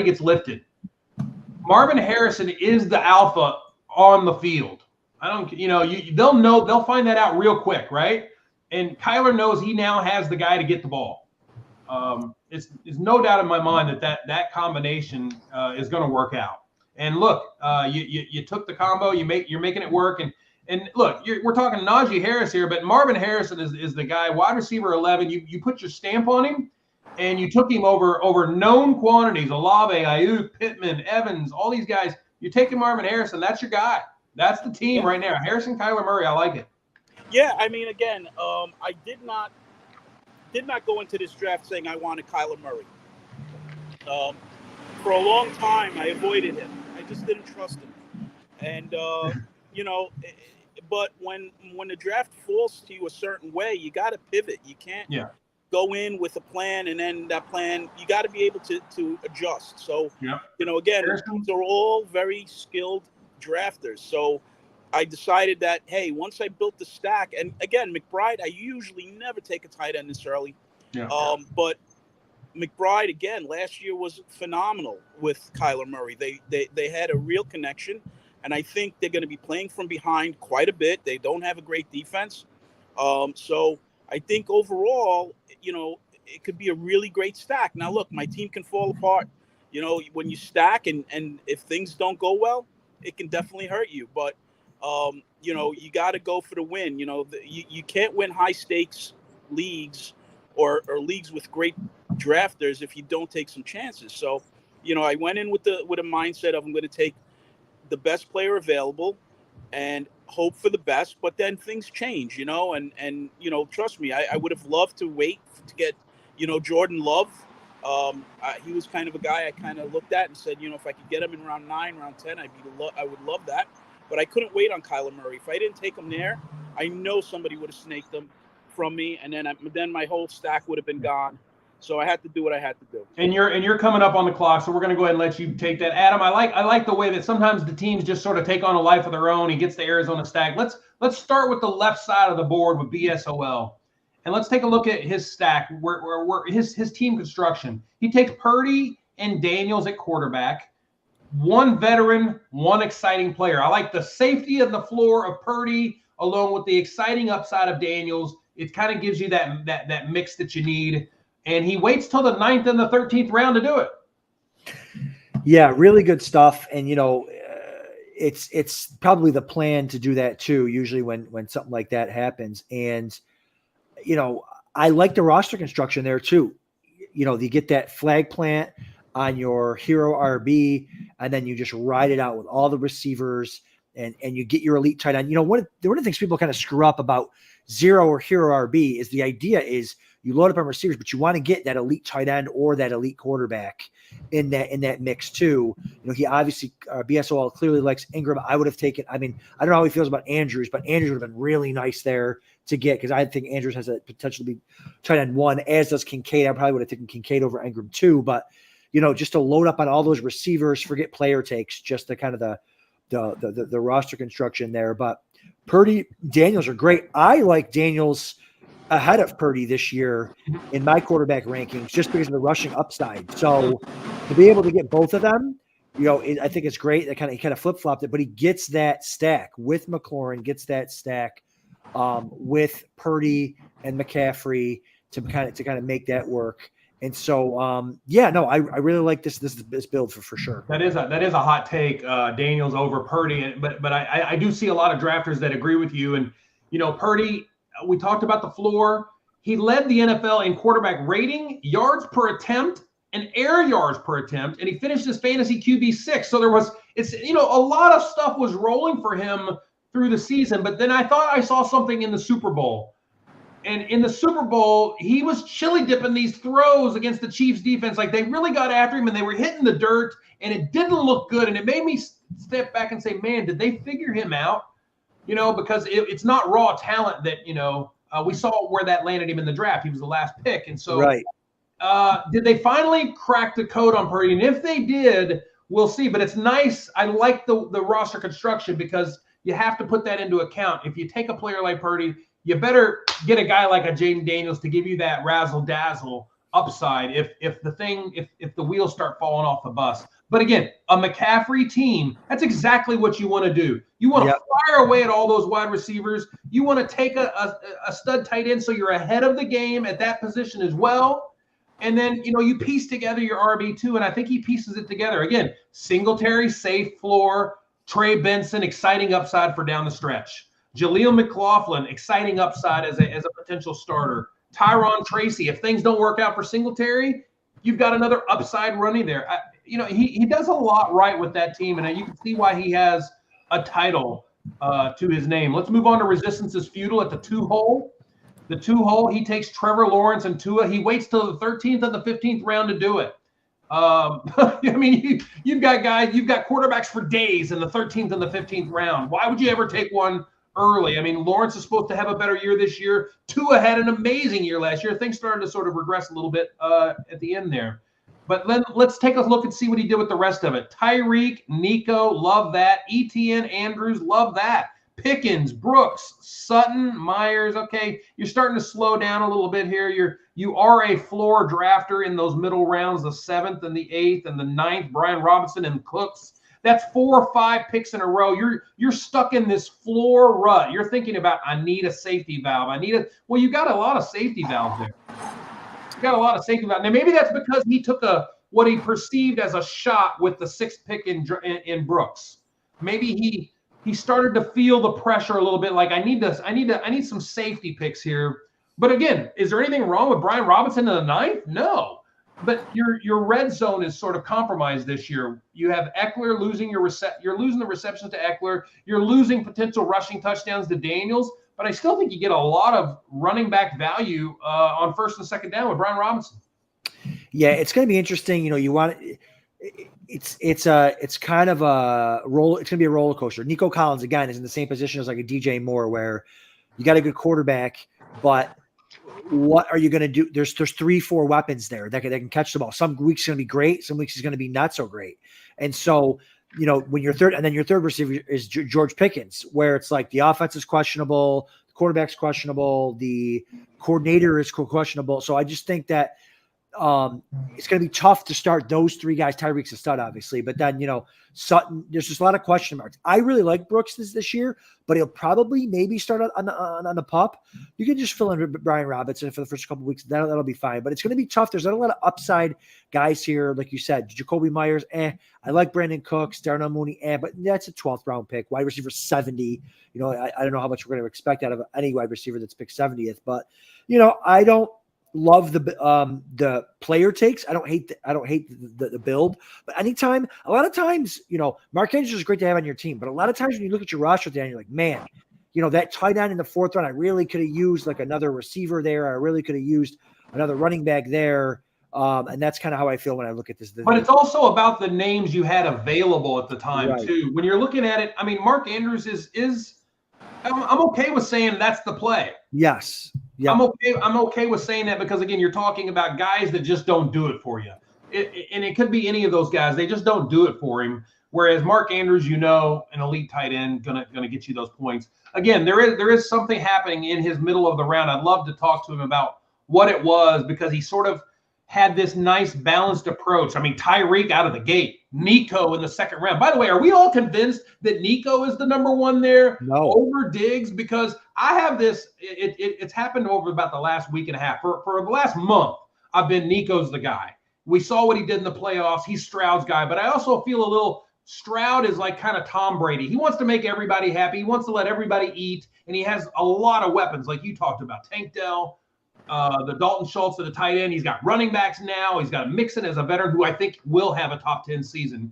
B: gets lifted. Marvin Harrison is the alpha on the field. they'll find that out real quick, right? And Kyler knows he now has the guy to get the ball. It's no doubt in my mind that combination is going to work out. And look, you took the combo, you're making it work. And look, we're talking Najee Harris here, but Marvin Harrison is the guy, wide receiver 11. You put your stamp on him, and you took him over known quantities: Olave, Ayuk, Pittman, Evans, all these guys. You're taking Marvin Harrison. That's your guy. That's the team right now. Harrison, Kyler Murray. I like it.
E: Yeah, I mean, again, I did not go into this draft saying I wanted Kyler Murray. For a long time, I avoided him. I just didn't trust him. And, but when the draft falls to you a certain way, you got to pivot. You can't go in with a plan and then that plan, you got to be able to adjust. So, again, these are all very skilled drafters. So I decided that, hey, once I built the stack, and again, McBride, I usually never take a tight end this early. But McBride, again, last year was phenomenal with Kyler Murray. They had a real connection, and I think they're going to be playing from behind quite a bit. They don't have a great defense. So I think overall, it could be a really great stack. Now, look, my team can fall apart. When you stack and if things don't go well, it can definitely hurt you. But, you got to go for the win. You can't win high stakes leagues or leagues with great drafters if you don't take some chances. So, I went in with a mindset of I'm going to take the best player available and hope for the best, but then things change, and trust me, I would have loved to wait to get, Jordan Love. He was kind of a guy I kind of looked at and said, if I could get him in round 9, round 10, I would love that. But I couldn't wait on Kyler Murray. If I didn't take him there, I know somebody would have snaked him from me, and then my whole stack would have been gone. So I had to do what I had to do.
B: And you're coming up on the clock, so we're going to go ahead and let you take that. Adam, I like the way that sometimes the teams just sort of take on a life of their own. He gets the Arizona stack. Let's start with the left side of the board with BSOL, and let's take a look at his stack, where his team construction. He takes Purdy and Daniels at quarterback. One veteran, one exciting player. I like the safety of the floor of Purdy, along with the exciting upside of Daniels. It kind of gives you that mix that you need. And he waits till the 9th and the 13th round to do it.
C: Yeah, really good stuff. And, it's probably the plan to do that too, usually when something like that happens. And, I like the roster construction there too. You get that flag plant on your hero RB, and then you just ride it out with all the receivers and you get your elite tight end. One of the things people kind of screw up about zero or hero RB is the idea is you load up on receivers, but you want to get that elite tight end or that elite quarterback in that mix too. He obviously BSOL clearly likes Ingram. I would have taken. I mean, I don't know how he feels about Andrews, but Andrews would have been really nice there to get because I think Andrews has a potential to be tight end 1, as does Kincaid. I probably would have taken Kincaid over Ingram too, but just to load up on all those receivers, forget player takes, just the kind of the roster construction there. But Purdy, Daniels are great. I like Daniels ahead of Purdy this year in my quarterback rankings just because of the rushing upside. So to be able to get both of them, I think it's great. He kind of flip-flopped it, but he gets that stack with McLaurin, gets that stack with Purdy and McCaffrey to kind of make that work. And so, I really like this build for sure.
B: That is a hot take, Daniels over Purdy. But I do see a lot of drafters that agree with you. And, Purdy, we talked about the floor. He led the NFL in quarterback rating, yards per attempt, and air yards per attempt. And he finished his fantasy QB 6. So a lot of stuff was rolling for him through the season. But then I thought I saw something in the Super Bowl. And in the Super Bowl, he was chili dipping these throws against the Chiefs defense. Like they really got after him and they were hitting the dirt and it didn't look good. And it made me step back and say, man, did they figure him out? Because it's not raw talent that, we saw where that landed him in the draft. He was the last pick. And so
C: right.
B: Did they finally crack the code on Purdy? And if they did, we'll see. But it's nice. I like the roster construction because you have to put that into account. If you take a player like Purdy, you better get a guy like a Jaden Daniels to give you that razzle dazzle upside if the wheels start falling off the bus. But again, a McCaffrey team, that's exactly what you want to do. You want to fire away at all those wide receivers. You want to take a stud tight end so you're ahead of the game at that position as well. And then, you piece together your RB2, and I think he pieces it together. Again, Singletary, safe floor. Trey Benson, exciting upside for down the stretch. Jaleel McLaughlin, exciting upside as a potential starter. Tyron Tracy, if things don't work out for Singletary, you've got another upside running there. He does a lot right with that team, and you can see why he has a title to his name. Let's move on to Resistance is Futile at the 2-hole. The 2-hole, he takes Trevor Lawrence and Tua. He waits till the 13th and the 15th round to do it. You've got quarterbacks for days in the 13th and the 15th round. Why would you ever take one early? Lawrence is supposed to have a better year this year. Tua had an amazing year last year. Things started to sort of regress a little bit at the end there. But let's take a look and see what he did with the rest of it. Tyreek, Nico, love that. Etienne, Andrews, love that. Pickens, Brooks, Sutton, Myers. Okay, you're starting to slow down a little bit here. You are a floor drafter in those middle rounds, the 7th and the 8th and the 9th. Brian Robinson and Cooks. That's 4 or 5 picks in a row. You're stuck in this floor rut. You're thinking about, I need a safety valve. Well, you got a lot of safety valves there. You got a lot of safety valves. Now maybe that's because he took what he perceived as a shot with the 6th pick in Brooks. Maybe he started to feel the pressure a little bit. Like I need some safety picks here. But again, is there anything wrong with Brian Robinson in the 9th? No. But your red zone is sort of compromised this year. You have Eckler losing you're losing the receptions to Eckler. You're losing potential rushing touchdowns to Daniels. But I still think you get a lot of running back value on 1st and 2nd down with Brian Robinson.
C: Yeah, it's going to be interesting. It's kind of a roll. It's going to be a roller coaster. Nico Collins again is in the same position as like a DJ Moore, where you got a good quarterback, but what are you going to do? There's 3-4 weapons there that can catch the ball. Some weeks going to be great. Some weeks is going to be not so great. And so, when your third receiver is George Pickens, where it's like the offense is questionable, the quarterback's questionable, the coordinator is questionable. So I just think that it's going to be tough to start those 3 guys. Tyreek's a stud, obviously, but then, Sutton, there's just a lot of question marks. I really like Brooks this year, but he'll probably maybe start on the pup. You can just fill in Brian Robinson for the first couple of weeks. That'll be fine, but it's going to be tough. There's not a lot of upside guys here. Like you said, Jacoby Myers, I like Brandon Cooks, Darnell Mooney, but that's a 12th round pick. Wide receiver 70. I don't know how much we're going to expect out of any wide receiver that's picked 70th, but I don't love the player takes. I don't hate the build, but a lot of times, Mark Andrews is great to have on your team, but a lot of times when you look at your roster down, you're like, man, that tight end in the 4th round, I really could have used like another receiver there. I really could have used another running back there. And that's kind of how I feel when I look at this.
B: But it's also about the names you had available at the time too. When you're looking at it, Mark Andrews is I'm okay with saying that's the play.
C: Yes. Yep.
B: I'm okay with saying that because again, you're talking about guys that just don't do it for you. And it could be any of those guys. They just don't do it for him. Whereas Mark Andrews, an elite tight end, gonna get you those points. Again, there is something happening in his middle of the round. I'd love to talk to him about what it was because he sort of had this nice balanced approach. Tyreek out of the gate, Nico in the 2nd round. By the way, are we all convinced that Nico is the number 1 there over Diggs? Because I have this, it's happened over about the last week and a half. For the last month, I've been Nico's the guy. We saw what he did in the playoffs. He's Stroud's guy, but I also feel a little Stroud is like kind of Tom Brady. He wants to make everybody happy. He wants to let everybody eat, and he has a lot of weapons like you talked about. Tank Dell, the Dalton Schultz at the tight end. He's got running backs now. He's got Mixon as a veteran who I think will have a top 10 season.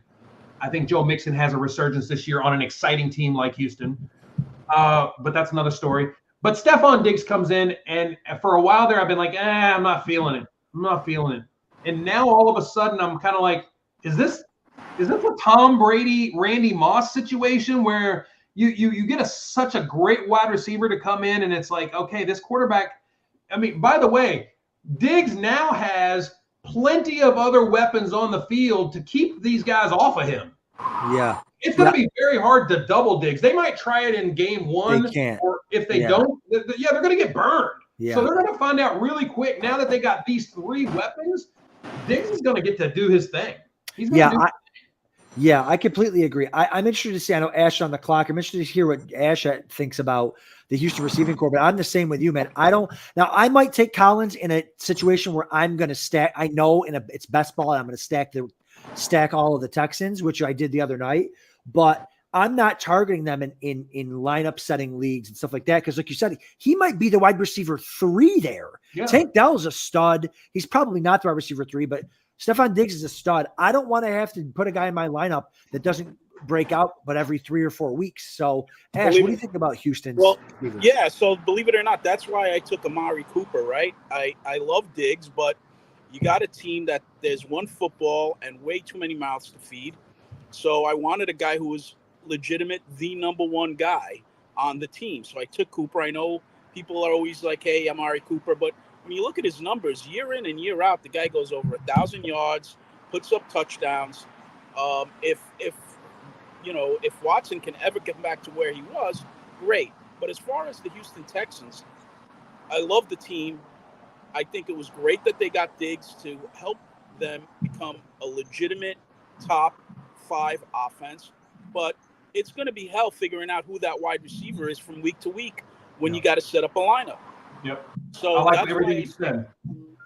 B: I think Joe Mixon has a resurgence this year on an exciting team like Houston. But that's another story. But Stephon Diggs comes in, and for a while there, I've been like, I'm not feeling it. And now all of a sudden, I'm kind of like, is this a Tom Brady, Randy Moss situation where you get such a great wide receiver to come in, and it's like, okay, this quarterback. By the way, Diggs now has plenty of other weapons on the field to keep these guys off of him.
C: Yeah.
B: It's going to be very hard to double Diggs. They might try it in game 1.
C: They can't.
B: Or if they don't, they're going to get burned.
C: Yeah.
B: So they're going to find out really quick. Now that they got these 3 weapons, Diggs is going to get to do his thing. He's going to do
C: Yeah, I completely agree. I'm interested to see. I know Ash on the clock. I'm interested to hear what Ash thinks about the Houston receiving corps. But I'm the same with you, man. I might take Collins in a situation where I'm going to stack. I know it's best ball. I'm going to stack all of the Texans, which I did the other night. But I'm not targeting them in lineup setting leagues and stuff like that. Because like you said, he might be the wide receiver 3 there.
B: Yeah.
C: Tank Dell's a stud. He's probably not the wide receiver 3, but Stephon Diggs is a stud. I don't want to have to put a guy in my lineup that doesn't break out but every 3 or 4 weeks. So, Ash, what do you think about Houston's?
E: Well,
C: receivers?
E: yeah, so believe it or not, that's why I took Amari Cooper, right? I love Diggs, but you got a team that there's one football and way too many mouths to feed. So I wanted a guy who was legitimate, the number one guy on the team. So I took Cooper. I know people are always like, hey, Amari Cooper, but when you look at his numbers, year in and year out, the guy goes over 1,000 yards, puts up touchdowns. If Watson can ever get back to where he was, great. But as far as the Houston Texans, I love the team. I think it was great that they got Diggs to help them become a legitimate top 5 offense. But it's going to be hell figuring out who that wide receiver is from week to week when you got to set up a lineup.
B: Yep.
E: So
B: I like
E: that's
B: everything
E: why,
B: you said.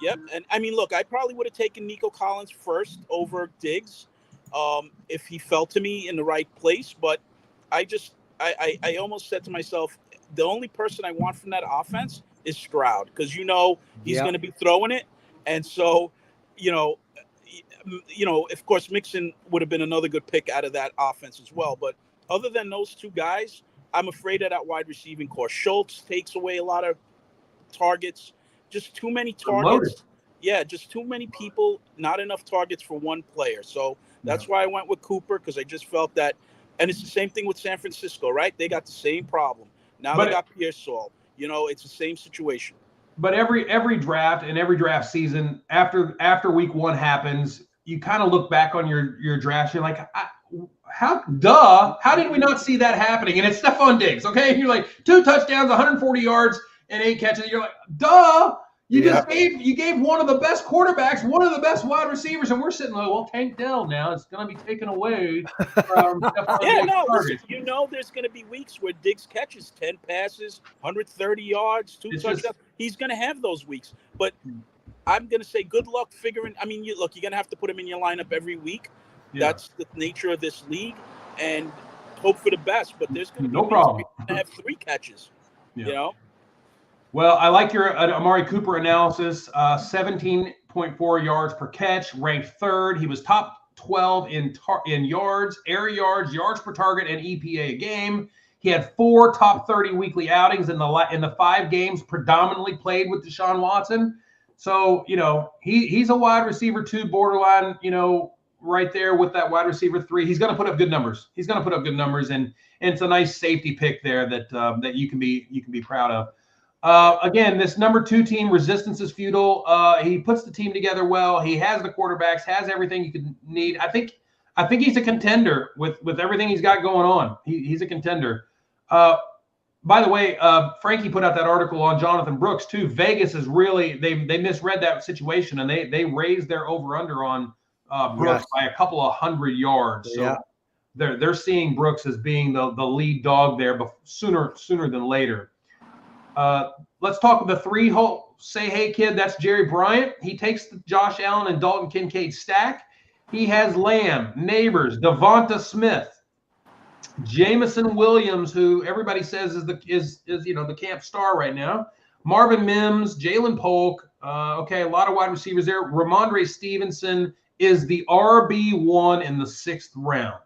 E: Yep. And I mean, look, I probably would have taken Nico Collins first over Diggs if he fell to me in the right place. But I almost said to myself, the only person I want from that offense is Stroud, because he's going to be throwing it. And so, of course, Mixon would have been another good pick out of that offense as well. But other than those 2 guys, I'm afraid of that wide receiving core. Schultz takes away a lot of targets, just too many targets. Yeah, just too many people, not enough targets for one player. So that's why I went with Cooper, because I just felt that. And it's the same thing with San Francisco, right? They got the same problem. Now they got Pearsall. It's the same situation.
B: But every draft and every draft season, after week 1 happens, you kind of look back on your drafts. You're like, how did we not see that happening? And it's Stephon Diggs, okay? And you're like, 2 touchdowns, 140 yards, and 8 catches. You're like, duh! You gave one of the best quarterbacks, one of the best wide receivers, and we're sitting like, well, Tank Dell now it's going to be taken away from
E: listen, there's going to be weeks where Diggs catches 10 passes, 130 yards, 2 touchdowns. He's going to have those weeks. But I'm going to say good luck figuring. I mean, you're going to have to put him in your lineup every week. Yeah. That's the nature of this league, and hope for the best. But there's going to be
B: no problem.
E: To have 3 catches,
B: Well, I like your Amari Cooper analysis. 17.4 yards per catch, ranked 3rd. He was top 12 in yards, air yards, yards per target, and EPA a game. He had 4 top 30 weekly outings in the 5 games predominantly played with Deshaun Watson. So, he's a wide receiver 2, borderline, right there with that wide receiver 3. He's going to put up good numbers. And it's a nice safety pick there that you can be proud of. Again, this number 2 team, resistance is futile. He puts the team together well. He has the quarterbacks, has everything you could need. I think he's a contender with everything he's got going on. He's a contender. By the way, Frankie put out that article on Jonathan Brooks too. Vegas is really they misread that situation, and they raised their over/under on Brooks by a couple of 100 yards. So they're seeing Brooks as being the lead dog there, but sooner than later. Let's talk the 3-hole say hey kid. That's Jerry Bryant. He takes the Josh Allen and Dalton Kincaid stack. He has Lamb, Neighbors, Devonta Smith, Jameson Williams, who everybody says is the camp star right now. Marvin Mims, Jalen Polk. A lot of wide receivers there. Ramondre Stevenson is the RB1 in the 6th round.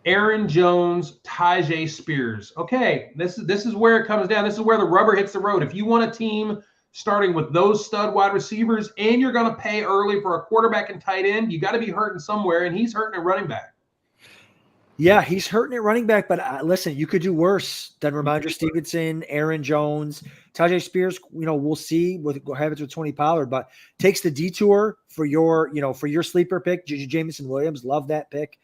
B: Aaron Jones, Tyjae Spears. Okay, this is where it comes down. This is where the rubber hits the road. If you want a team starting with those stud wide receivers and you're going to pay early for a quarterback and tight end, you got to be hurting somewhere, and he's hurting at running back.
C: Yeah, he's hurting at running back, but listen, you could do worse than Ramondre Stevenson, Aaron Jones, Tyjae Spears. We'll see what happens with Tony Pollard, but takes the detour for your sleeper pick, Jameson Williams. Love that pick.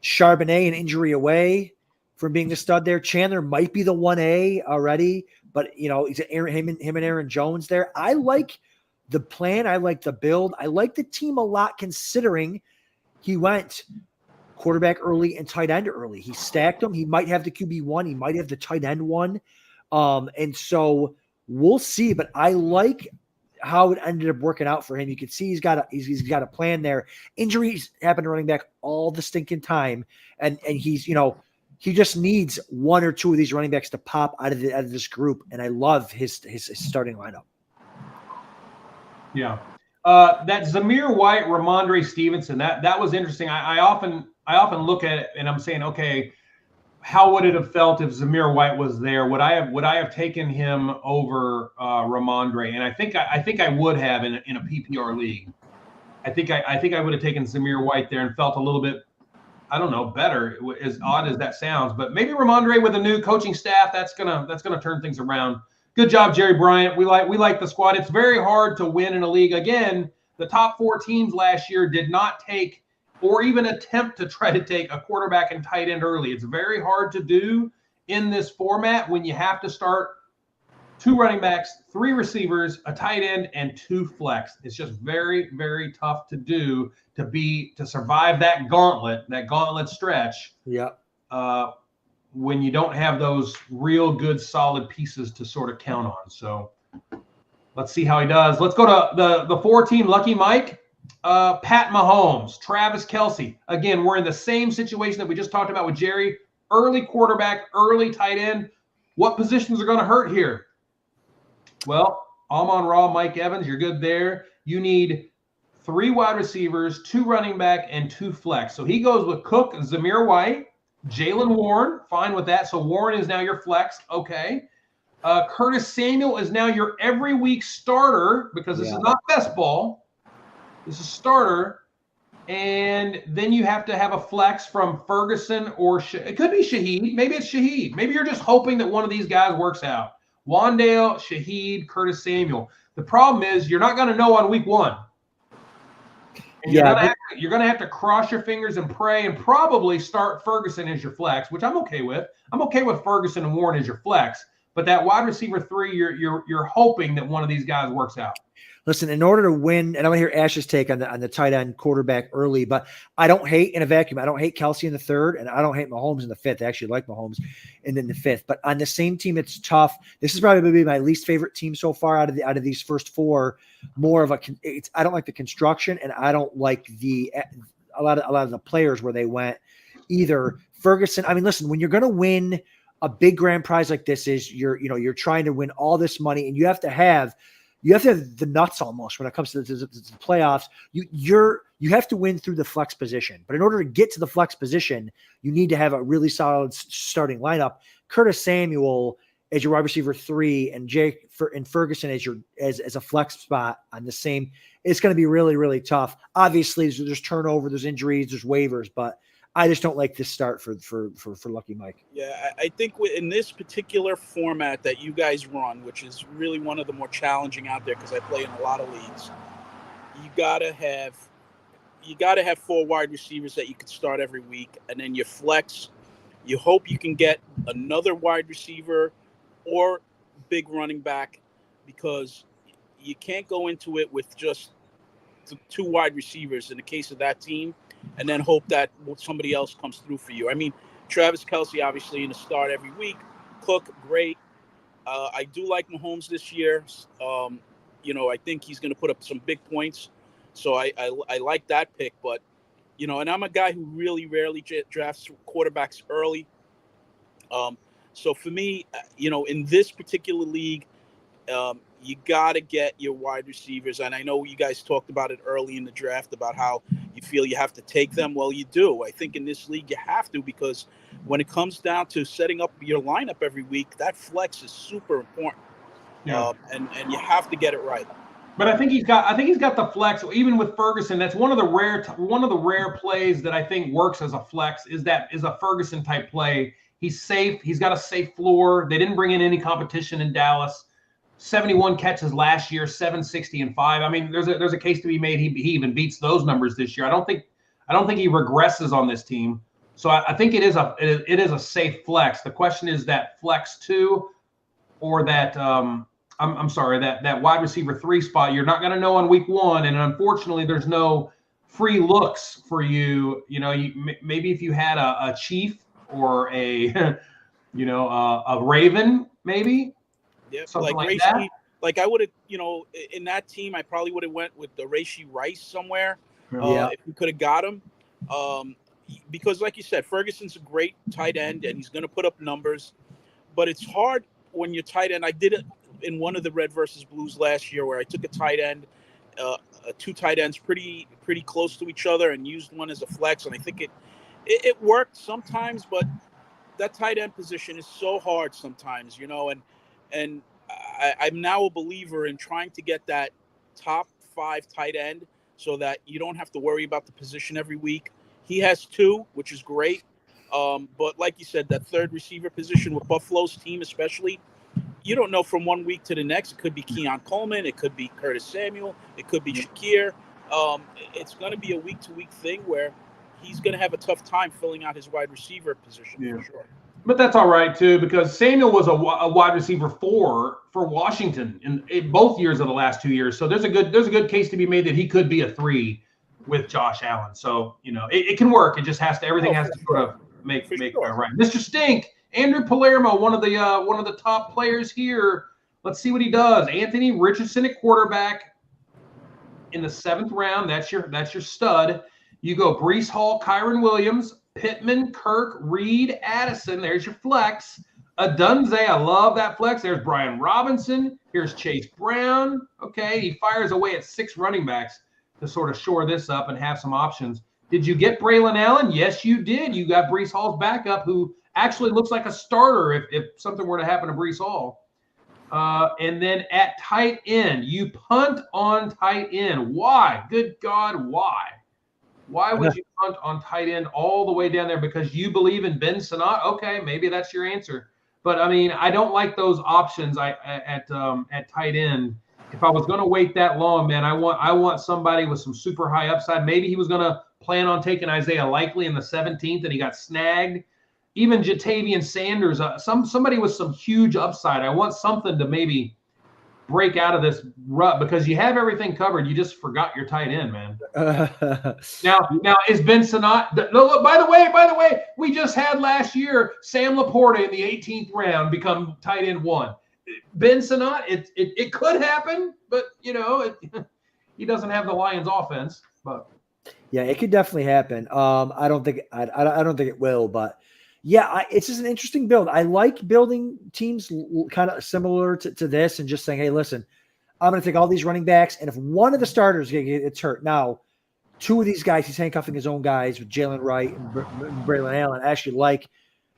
C: Charbonnet, an injury away from being the stud there. Chandler might be the 1A already, but he's him and Aaron Jones there. I like the plan. I like the build. I like the team a lot, considering he went quarterback early and tight end early. He stacked them. He might have the QB1. He might have the tight end one. And so we'll see. But I like how it ended up working out for him. You can see he's got a plan there. Injuries happen to running back all the stinking time. And he's, he just needs one or two of these running backs to pop out of this group. And I love his starting lineup.
B: Yeah. That Zamir White, Ramondre Stevenson, that was interesting. I often look at it and I'm saying, okay, how would it have felt if Zamir White was there? Would I have taken him over Ramondre? And I think I would have in a PPR league. I think I would have taken Zamir White there and felt a little bit, I don't know, better, as odd as that sounds. But maybe Ramondre with a new coaching staff, that's gonna turn things around. Good job, Jerry Bryant. We like the squad. It's very hard to win in a league. Again, the top 4 teams last year did not take or even attempt to try to take a quarterback and tight end early. It's very hard to do in this format when you have to start 2 running backs, 3 receivers, a tight end, and 2 flex. It's just very, very tough to do to survive that gauntlet stretch.
C: Yeah.
B: When you don't have those real good solid pieces to sort of count on. So let's see how he does. Let's go to the 4-team Lucky Mike. Pat Mahomes, Travis Kelce. Again, we're in the same situation that we just talked about with Jerry. Early quarterback, early tight end. What positions are going to hurt here? Well, Amon-Ra, Mike Evans, you're good there. You need 3 wide receivers, 2 running back, and 2 flex. So he goes with Cook, Zamir White, Jaylen Warren, fine with that. So Warren is now your flex. Okay. Curtis Samuel is now your every week starter because this is not best ball. This is starter. And then you have to have a flex from Ferguson or it could be Shaheed. Maybe it's Shaheed. Maybe you're just hoping that one of these guys works out. Wandale, Shaheed, Curtis Samuel. The problem is you're not going to know on week 1. And you're going to have to cross your fingers and pray and probably start Ferguson as your flex, which I'm okay with. I'm okay with Ferguson and Warren as your flex, but that wide receiver 3, you're hoping that one of these guys works out.
C: Listen, in order to win, and I want to hear Ash's take on the tight end quarterback early, but I don't hate in a vacuum. I don't hate Kelce in the 3rd, and I don't hate Mahomes in the 5th. I actually like Mahomes in the 5th. But on the same team, it's tough. This is probably my least favorite team so far out of these first 4. More of I don't like the construction, and I don't like a lot of the players where they went either. Ferguson. I mean, listen, when you're going to win a big grand prize like this, you're trying to win all this money, and you have to have the nuts almost when it comes to the playoffs. You have to win through the flex position. But in order to get to the flex position, you need to have a really solid starting lineup. Curtis Samuel as your wide receiver 3 and Ferguson as a flex spot on the same. It's going to be really, really tough. Obviously, there's turnover, there's injuries, there's waivers, but I just don't like this start for Lucky Mike.
E: Yeah, I think in this particular format that you guys run, which is really one of the more challenging out there because I play in a lot of leagues, you gotta have 4 wide receivers that you can start every week, and then your flex, you hope you can get another wide receiver or big running back because you can't go into it with just 2 wide receivers in the case of that team and then hope that somebody else comes through for you. I mean, Travis Kelce, obviously, in the start every week. Cook, great. I do like Mahomes this year. I think he's going to put up some big points. So I like that pick. But, and I'm a guy who really rarely drafts quarterbacks early. So for me, in this particular league, you got to get your wide receivers. And I know you guys talked about it early in the draft about how you feel you have to take them. Well, you do. I think in this league you have to because when it comes down to setting up your lineup every week, that flex is super important. Yeah. And you have to get it right.
B: But I think he's got the flex. Even with Ferguson, that's one of the rare plays that I think works as a flex is a Ferguson type play. He's safe. He's got a safe floor. They didn't bring in any competition in Dallas. 71 catches last year, 760 and 5. I mean, there's a case to be made. He even beats those numbers this year. I don't think he regresses on this team. So I think it is a safe flex. The question is that flex 2 or that that wide receiver 3 spot. You're not going to know on week 1, and unfortunately, there's no free looks for you. Maybe if you had a Chief or a, a Raven, maybe.
E: Yeah,
B: Something like
E: Reishi,
B: that.
E: like I would have, in that team, I probably would have went with the Reishi Rice somewhere.
C: Yeah.
E: If we could have got him. Because like you said, Ferguson's a great tight end and he's going to put up numbers, but it's hard when you're tight end. I did it in one of the Red versus Blues last year where I took a tight end, two tight ends pretty close to each other and used one as a flex. And I think it worked sometimes, but that tight end position is so hard sometimes, and I'm now a believer in trying to get that top 5 tight end so that you don't have to worry about the position every week. He has 2, which is great. But like you said, that third receiver position with Buffalo's team especially, you don't know from one week to the next. It could be Keon Coleman. It could be Curtis Samuel. It could be Shakir. It's going to be a week-to-week thing where he's going to have a tough time filling out his wide receiver position for sure.
B: But that's all right, too, because Samuel was a wide receiver 4 for Washington in both years of the last 2 years. So there's a good case to be made that he could be a 3 with Josh Allen. So, it can work. It just has to – everything has to sort of make right. Mr. Stink, Andrew Palermo, one of the top players here. Let's see what he does. Anthony Richardson at quarterback in the 7th round. That's your stud. You go Breece Hall, Kyron Williams, Pittman, Kirk, Reed, Addison. There's your flex. Adunze, I love that flex. There's Brian Robinson. Here's Chase Brown. Okay, he fires away at 6 running backs to sort of shore this up and have some options. Did you get Braylon Allen? Yes, you did. You got Breece Hall's backup, who actually looks like a starter if something were to happen to Breece Hall. And then at tight end, you punt on tight end. Why? Good God, why? Why would you punt on tight end all the way down there? Because you believe in Ben Sinnott? Okay, maybe that's your answer. But, I mean, I don't like those options at tight end. If I was going to wait that long, man, I want somebody with some super high upside. Maybe he was going to plan on taking Isaiah Likely in the 17th and he got snagged. Even Jatavian Sanders, somebody with some huge upside. I want something to maybe break out of this rut because you have everything covered. You just forgot your tight end, man. Now is Ben Sinnott? No, by the way, we just had last year Sam Laporta in the 18th round become tight end 1. Ben Sinnott, it could happen, but he doesn't have the Lions offense. But
C: yeah, it could definitely happen. I don't think it will, but. Yeah, it's just an interesting build. I like building teams kind of similar to this and just saying, hey, listen, I'm going to take all these running backs, and if one of the starters gets hurt, now 2 of these guys, he's handcuffing his own guys with Jalen Wright and Braylon Allen. I actually like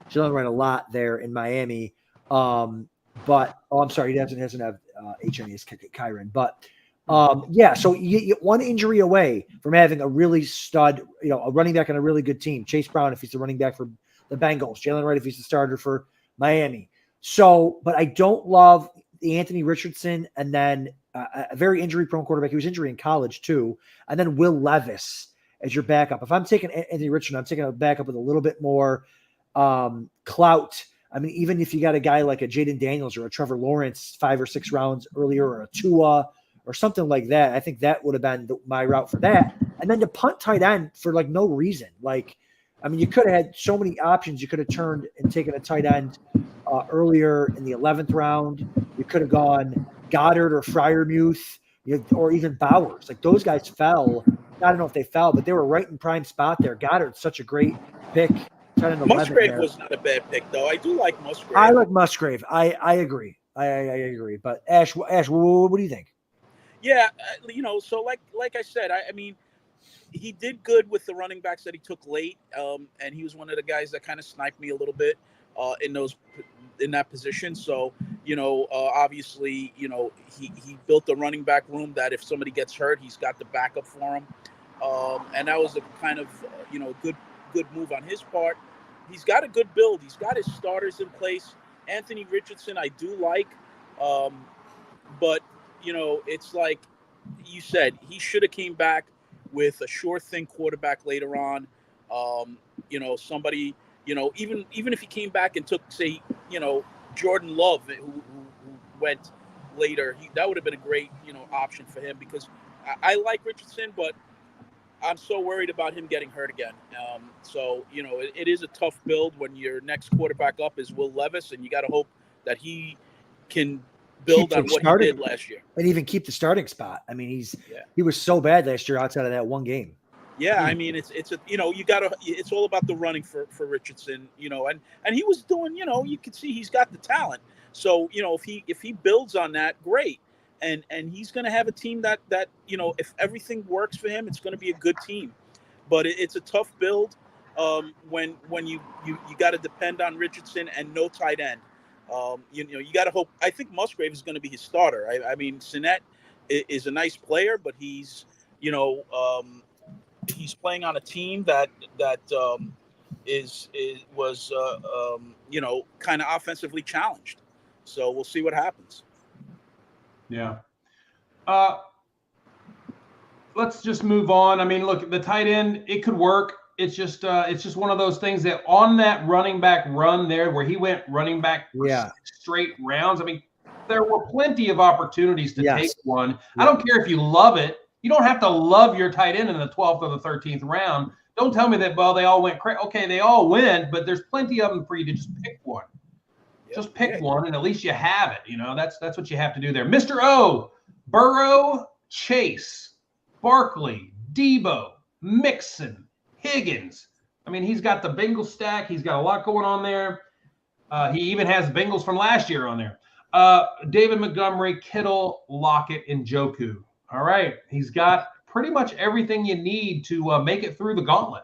C: Jalen Wright a lot there in Miami. I'm sorry, he doesn't have HN, he's Kyron. But, so you get one injury away from having a really stud, a running back on a really good team. Chase Brown, if he's the running back for the Bengals, Jalen Wright if he's the starter for Miami. So, but I don't love the Anthony Richardson and then a very injury-prone quarterback. He was injured in college too. And then Will Levis as your backup. If I'm taking Anthony Richardson, I'm taking a backup with a little bit more clout. I mean, even if you got a guy like a Jaden Daniels or a Trevor Lawrence 5 or 6 rounds earlier or a Tua or something like that, I think that would have been my route for that. And then to punt tight end for no reason. You could have had so many options. You could have turned and taken a tight end earlier in the 11th round. You could have gone Goddard or Freiermuth, or even Bowers. Those guys fell. I don't know if they fell, but they were right in prime spot there. Goddard's such a great pick.
E: Musgrave was not a bad pick, though. I do like Musgrave.
C: I like Musgrave. I agree. I agree. But Ash, what do you think?
E: Yeah, so like I said, I mean, he did good with the running backs that he took late, and he was one of the guys that kind of sniped me a little bit in that position. So, obviously, he built a running back room that if somebody gets hurt, he's got the backup for him, and that was a kind of good move on his part. He's got a good build. He's got his starters in place. Anthony Richardson, I do like, but it's like you said, he should have came back with a sure thing quarterback later on. Somebody, even if he came back and took, say, Jordan Love, who went later, that would have been a great, option for him because I like Richardson, but I'm so worried about him getting hurt again. So, it is a tough build when your next quarterback up is Will Levis, and you got to hope that he can build on what he did last year.
C: And even keep the starting spot. I mean, he was so bad last year outside of that one game.
E: Yeah, I mean, it's all about the running for Richardson, and he was doing, you can see he's got the talent. So, if he builds on that, great. And he's going to have a team that if everything works for him, it's going to be a good team. But it's a tough build when you got to depend on Richardson and no tight end. You got to hope. I think Musgrave is going to be his starter. I mean, Sinnett is a nice player, but he's playing on a team that was kind of offensively challenged. So we'll see what happens.
B: Yeah. Let's just move on. I mean, look, the tight end, it could work. It's just one of those things that on that running back run there where he went running back for 6 straight rounds. I mean, there were plenty of opportunities to take one. Yeah. I don't care if you love it. You don't have to love your tight end in the 12th or the 13th round. Don't tell me that, well, they all went crazy. Okay, they all went, but there's plenty of them for you to just pick one. Just pick one, and at least you have it. That's what you have to do there. Mr. O, Burrow, Chase, Barkley, Debo, Mixon, Higgins. I mean, he's got the Bengals stack. He's got a lot going on there. He even has Bengals from last year on there. David Montgomery, Kittle, Lockett, and Njoku. All right. He's got pretty much everything you need to make it through the gauntlet.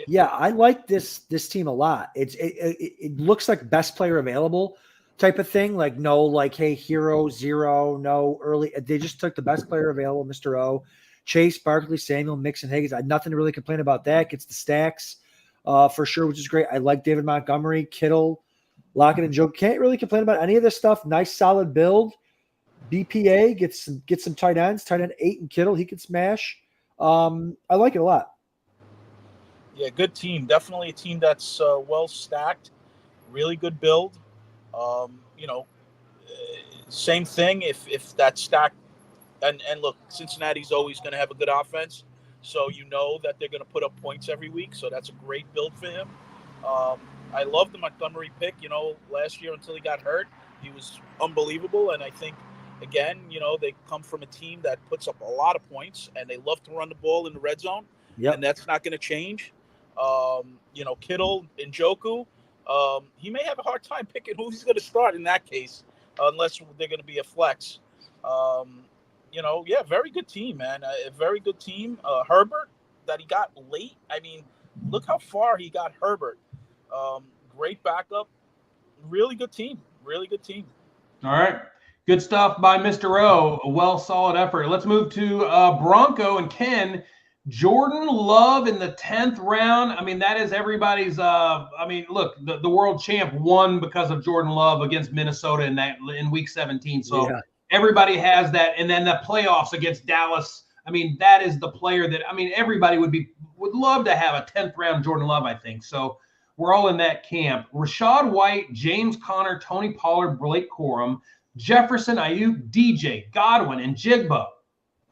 C: Yeah, I like this team a lot. It looks like best player available type of thing. Like, no, like, hey, hero, zero, no, early. They just took the best player available, Mr. O. Chase, Barkley, Samuel, Mixon, Higgins. I had nothing to really complain about that. Gets the stacks for sure, which is great. I like David Montgomery, Kittle, Lockett, and Joe. Can't really complain about any of this stuff. Nice, solid build. BPA gets some tight ends. Tight end 8 and Kittle, he could smash. I like it a lot.
E: Yeah, good team. Definitely a team that's well stacked. Really good build. Same thing if that's stacked. And look, Cincinnati's always going to have a good offense. So that they're going to put up points every week. So that's a great build for him. I love the Montgomery pick. Last year until he got hurt, he was unbelievable. And I think, again, they come from a team that puts up a lot of points. And they love to run the ball in the red zone. Yep. And that's not going to change. Kittle, Njoku, he may have a hard time picking who he's going to start in that case, unless they're going to be a flex. Very good team, man. A very good team. Herbert that he got late. I mean, look how far he got Herbert. Great backup. Really good team. Really good team.
B: All right. Good stuff by Mr. O. A solid effort. Let's move to Bronco and Ken. Jordan Love in the 10th round. I mean, that is everybody's. Look, the world champ won because of Jordan Love against Minnesota in Week 17. So everybody has that, and then the playoffs against Dallas. I mean, that is the player that everybody would love to have a 10th round Jordan Love. I think so. We're all in that camp. Rachaad White, James Conner, Tony Pollard, Blake Corum, Jefferson, Ayuk, DJ, Godwin, and Jigba.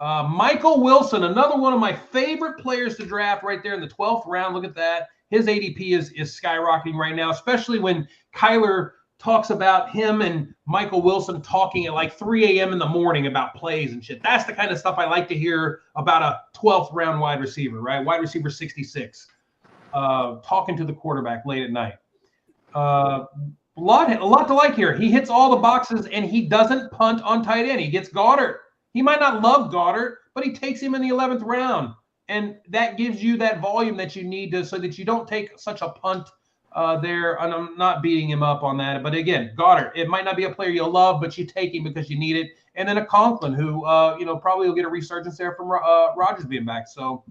B: Michael Wilson, another one of my favorite players to draft right there in the 12th round. Look at that. His ADP is skyrocketing right now, especially when Kyler talks about him and Michael Wilson talking at like 3 a.m. in the morning about plays and shit. That's the kind of stuff I like to hear about a 12th round wide receiver, right? Wide receiver 66, talking to the quarterback late at night. A lot to like here. He hits all the boxes, and he doesn't punt on tight end. He gets Goddard. He might not love Goddard, but he takes him in the 11th round. And that gives you that volume that you need so that you don't take such a punt there. And I'm not beating him up on that. But again, Goddard, it might not be a player you'll love, but you take him because you need it. And then a Conklin who, probably will get a resurgence there from Rodgers being back. So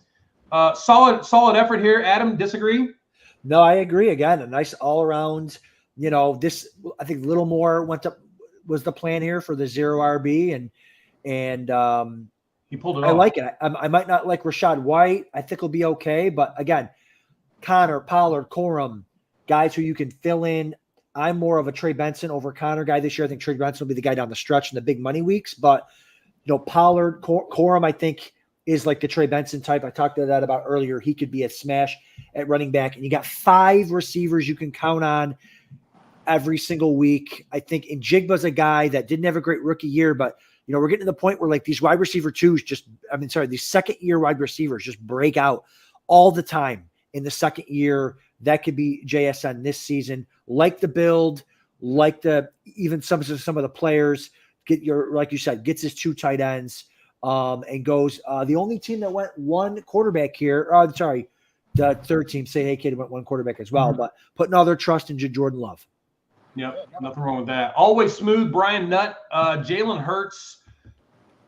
B: solid effort here. Adam, disagree?
C: No, I agree. Again, a nice all around, this, I think a little more was the plan here for the 0 RB and
B: he pulled it
C: off. I
B: off.
C: like it. I might not like Rachaad White. I think he'll be okay. But again, Connor, Pollard, Corum, guys who you can fill in. I'm more of a Trey Benson over Connor guy this year. I think Trey Benson will be the guy down the stretch in the big money weeks. But, Pollard, Corum, I think is like the Trey Benson type. I talked to that about earlier. He could be a smash at running back. And you got 5 receivers you can count on every single week. I think Njigba's a guy that didn't have a great rookie year, but we're getting to the point where like these wide receiver twos these second-year wide receivers just break out all the time in the second year. That could be JSN this season. Like the build, even some of the players like you said, gets his 2 tight ends and goes. The only team that went 1 quarterback here, the third team, say, hey kid, went 1 quarterback as well, but putting all their trust in Jordan Love.
B: Yep, nothing wrong with that. Always smooth, Brian Nutt, Jalen Hurts,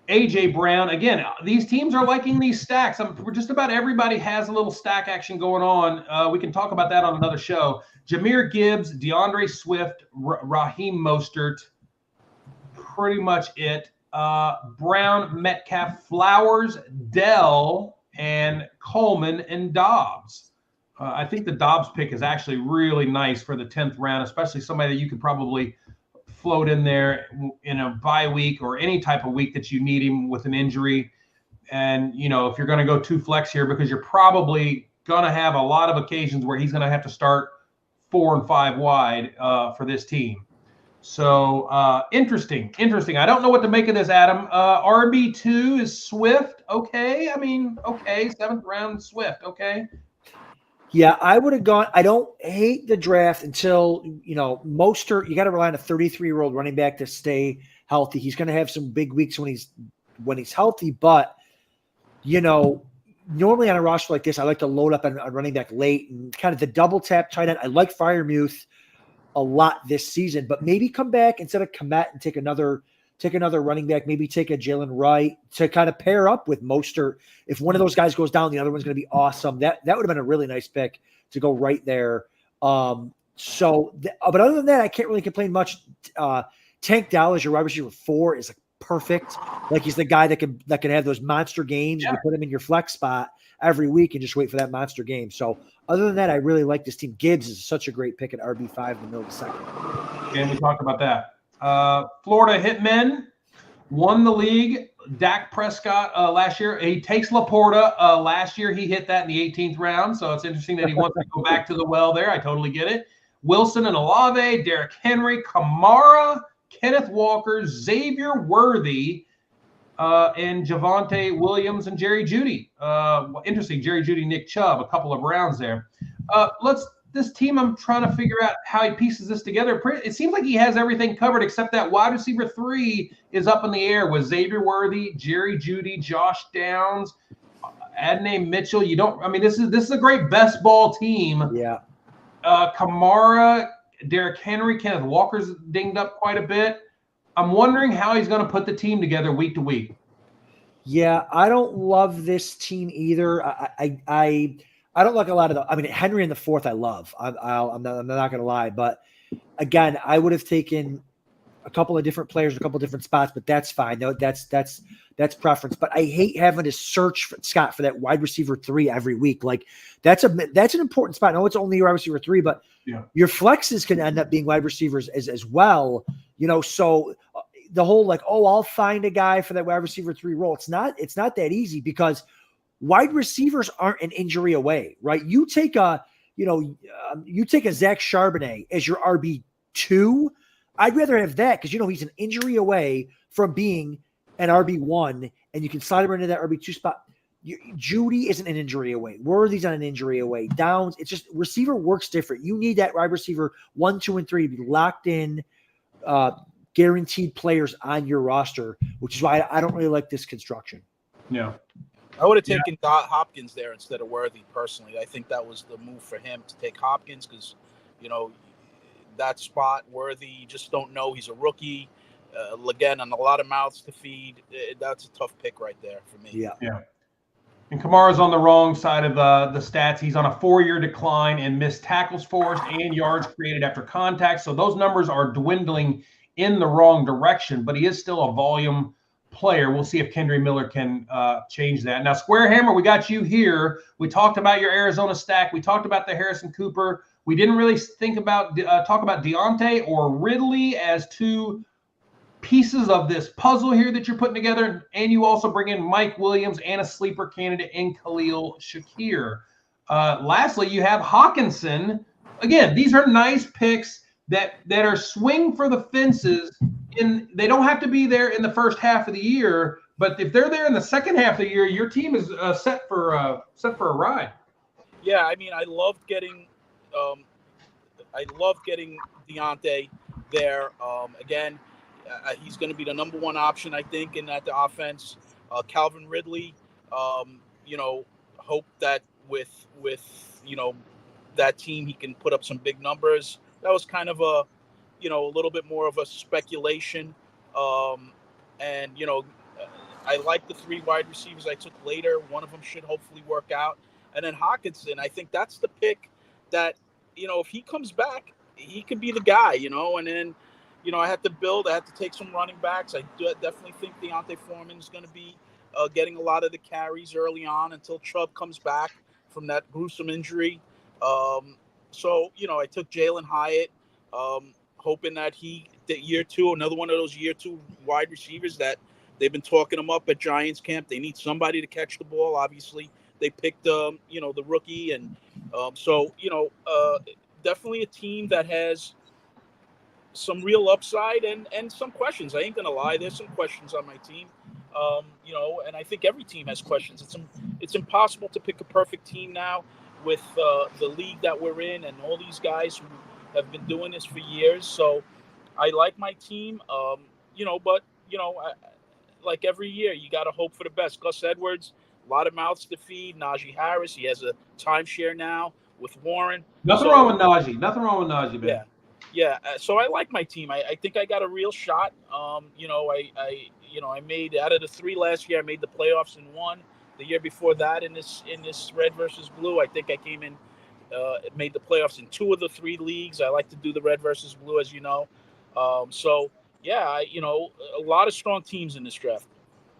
B: A.J. Brown. Again, these teams are liking these stacks. Just about everybody has a little stack action going on. We can talk about that on another show. Jahmyr Gibbs, DeAndre Swift, Raheem Mostert, pretty much it. Brown, Metcalf, Flowers, Dell, and Coleman and Dobbs. I think the Dobbs pick is actually really nice for the 10th round, especially somebody that you could probably float in there in a bye week or any type of week that you need him with an injury. And, if you're going to go 2 flex here, because you're probably going to have a lot of occasions where he's going to have to start 4 and 5 wide for this team. So interesting. I don't know what to make of this, Adam. RB2 is Swift. Okay. 7th round Swift. Okay.
C: Yeah, I would have gone. I don't hate the draft until, Mostert, you got to rely on a 33-year-old running back to stay healthy. He's going to have some big weeks when he's healthy, but, normally on a roster like this, I like to load up on running back late and kind of the double tap tight end. I like Freiermuth a lot this season, but maybe come back instead of Komet and take another running back, maybe take a Jalen Wright to kind of pair up with Mostert. If one of those guys goes down, the other one's going to be awesome. That would have been a really nice pick to go right there. But other than that, I can't really complain much. Tank Dell as your wide receiver 4 is perfect. Like he's the guy that can have those monster games. Yeah. You put him in your flex spot every week and just wait for that monster game. So other than that, I really like this team. Gibbs is such a great pick at RB5 in the middle of the second.
B: And we talked about that. Florida Hitmen won the league. Dak Prescott last year. He takes Laporta. Last year he hit that in the 18th round. So it's interesting that he wants to go back to the well there. I totally get it. Wilson and Olave, Derrick Henry, Kamara, Kenneth Walker, Xavier Worthy, and Javonte Williams and Jerry Jeudy. Interesting. Jerry Jeudy, Nick Chubb, a couple of rounds there. This team, I'm trying to figure out how he pieces this together. It seems like he has everything covered except that wide receiver 3 is up in the air with Xavier Worthy, Jerry Jeudy, Josh Downs, Adonai Mitchell. This is a great best ball team.
C: Yeah.
B: Kamara, Derrick Henry, Kenneth Walker's dinged up quite a bit. I'm wondering how he's going to put the team together week to week.
C: Yeah, I don't love this team either. I don't like a lot of Henry in the 4th I love. I'm not going to lie. But, again, I would have taken a couple of different players, a couple of different spots, but that's fine. No, that's preference. But I hate having to search for Scott for that wide receiver 3 every week. Like that's an important spot. I know it's only your wide receiver 3, but your flexes can end up being wide receivers as well. So the whole I'll find a guy for that wide receiver 3 role. It's not that easy because wide receivers aren't an injury away, right? You take a Zach Charbonnet as your RB2. I'd rather have that because he's an injury away from being an RB1, and you can slide him into that RB2 spot. Jeudy isn't an injury away. Worthy's not an injury away. Downs, it's just receiver works different. You need that wide receiver 1, 2, and 3 to be locked in, guaranteed players on your roster, which is why I don't really like this construction.
B: Yeah.
E: I would have taken Hopkins there instead of Worthy personally. I think that was the move for him to take Hopkins because, that spot, Worthy, you just don't know. He's a rookie. Again, on a lot of mouths to feed. That's a tough pick right there for me.
B: Yeah. And Kamara's on the wrong side of the stats. He's on a 4-year decline in missed tackles forced and yards created after contact. So those numbers are dwindling in the wrong direction, but he is still a volume player. We'll see if Kendry Miller can change that. Now, Square Hammer, we got you here. We talked about your Arizona stack. We talked about the Harrison Cooper. We didn't really talk about Deontay or Ridley as 2 pieces of this puzzle here that you're putting together, and you also bring in Mike Williams and a sleeper candidate in Khalil Shakir. Lastly, you have Hawkinson. Again, these are nice picks that are swing for the fences. They don't have to be there in the first half of the year, but if they're there in the second half of the year, your team is set for a ride.
E: Yeah, I mean, I loved getting Deontay there. Again, he's going to be the number one option, I think, in the offense. Calvin Ridley, hope that with that team he can put up some big numbers. That was kind of a little bit more of a speculation. I like the 3 wide receivers I took later. One of them should hopefully work out. And then Hawkinson, I think that's the pick that, if he comes back, he could be the guy, and then, I had to take some running backs. I definitely think Deontay Foreman is going to be getting a lot of the carries early on until Chubb comes back from that gruesome injury. So, I took Jalen Hyatt, hoping that year 2, another one of those year 2 wide receivers that they've been talking him up at Giants camp. They need somebody to catch the ball. Obviously, they picked, the rookie. And definitely a team that has some real upside and some questions. I ain't going to lie. There's some questions on my team. And I think every team has questions. It's impossible to pick a perfect team now with the league that we're in and all these guys who have been doing this for years. So I like my team, like every year, you got to hope for the best. Gus Edwards, a lot of mouths to feed. Najee Harris, he has a timeshare now with Warren.
B: Nothing wrong with Najee, man.
E: Yeah. So I like my team. I think I got a real shot. I made out of the 3 last year, I made the playoffs in 1. The year before that, in this red versus blue, I think I came in, made the playoffs in 2 of the 3 leagues. I like to do the red versus blue, as you know. A lot of strong teams in this draft.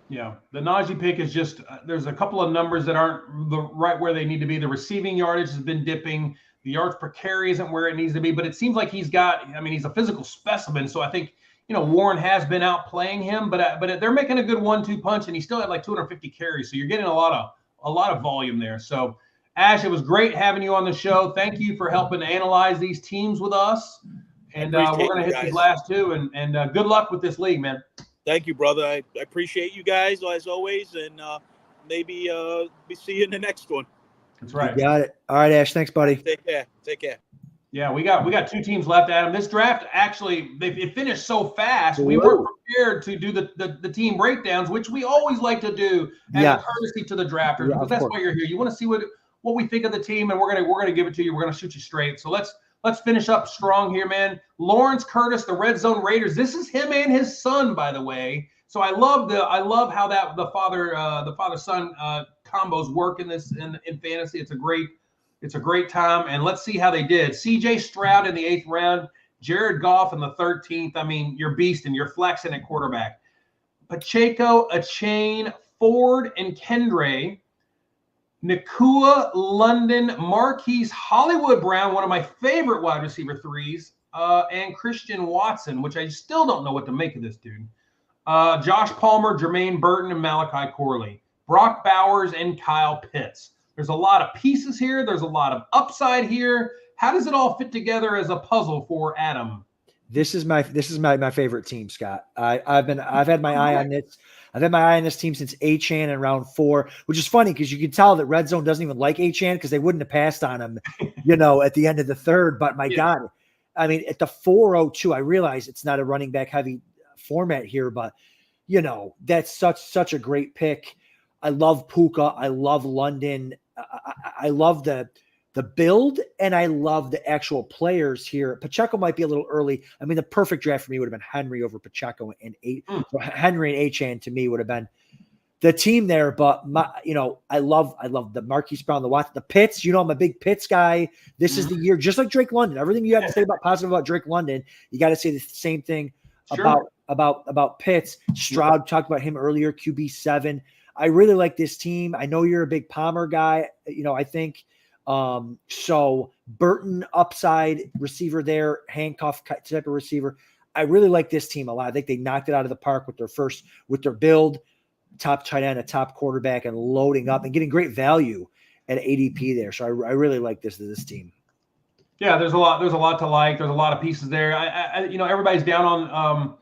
B: Yeah, the Najee pick is just there's a couple of numbers that aren't right where they need to be. The receiving yardage has been dipping. The yards per carry isn't where it needs to be, but it seems like he's a physical specimen. So I think, Warren has been out playing him, but they're making a good 1-2 punch, and he still had like 250 carries. So you're getting a lot of volume there. So Ash, it was great having you on the show. Thank you for helping analyze these teams with us. And we're going to hit these last 2, and good luck with this league, man.
E: Thank you, brother. I appreciate you guys as always, and maybe see you in the next one.
B: That's right.
C: You got it. All right, Ash. Thanks, buddy.
E: Take care.
B: Yeah, we got 2 teams left, Adam. This draft actually it finished so fast. We weren't prepared to do the team breakdowns, which we always like to do as a courtesy to the drafters, because that's why you're here. You want to see what we think of the team, and we're gonna give it to you. We're gonna shoot you straight. So let's finish up strong here, man. Lawrence Curtis, the Red Zone Raiders. This is him and his son, by the way. So I love how that the father son combos work in fantasy. It's a great time, and let's see how they did. C.J. Stroud in the 8th round, Jared Goff in the 13th. I mean, you're beasting, you're flexing at quarterback. Pacheco, Achane, Ford, and Kendre. Nakua, London, Marquise, Hollywood Brown, one of my favorite wide receiver 3s, and Christian Watson, which I still don't know what to make of this dude. Josh Palmer, Jermaine Burton, and Malachi Corley. Brock Bowers, and Kyle Pitts. There's a lot of pieces here. There's a lot of upside here. How does it all fit together as a puzzle for Adam?
C: This is my favorite team, Scott. I've had my eye on this. I've had my eye on this team since Achane in round 4, which is funny because you can tell that Red Zone doesn't even like Achane because they wouldn't have passed on him, at the end of the 3rd. But my God, I mean, at the 402, I realize it's not a running back heavy format here, but that's such a great pick. I love Puka. I love London. I love the build, and I love the actual players here. Pacheco might be a little early. I mean, the perfect draft for me would have been Henry over Pacheco, and so Henry and Achane to me would have been the team there. But I love the Marquise Brown, the Watson, the Pitts. I'm a big Pitts guy. This is the year, just like Drake London. Everything you have to say positive about Drake London, you got to say the same thing about Pitts. Stroud talked about him earlier. QB7. I really like this team. I know you're a big Palmer guy. I think so. Burton upside receiver there, handcuff type of receiver. I really like this team a lot. I think they knocked it out of the park with their build, top tight end, a top quarterback, and loading up and getting great value at ADP there. So I really like this team.
B: Yeah, there's a lot to like. There's a lot of pieces there. Everybody's down on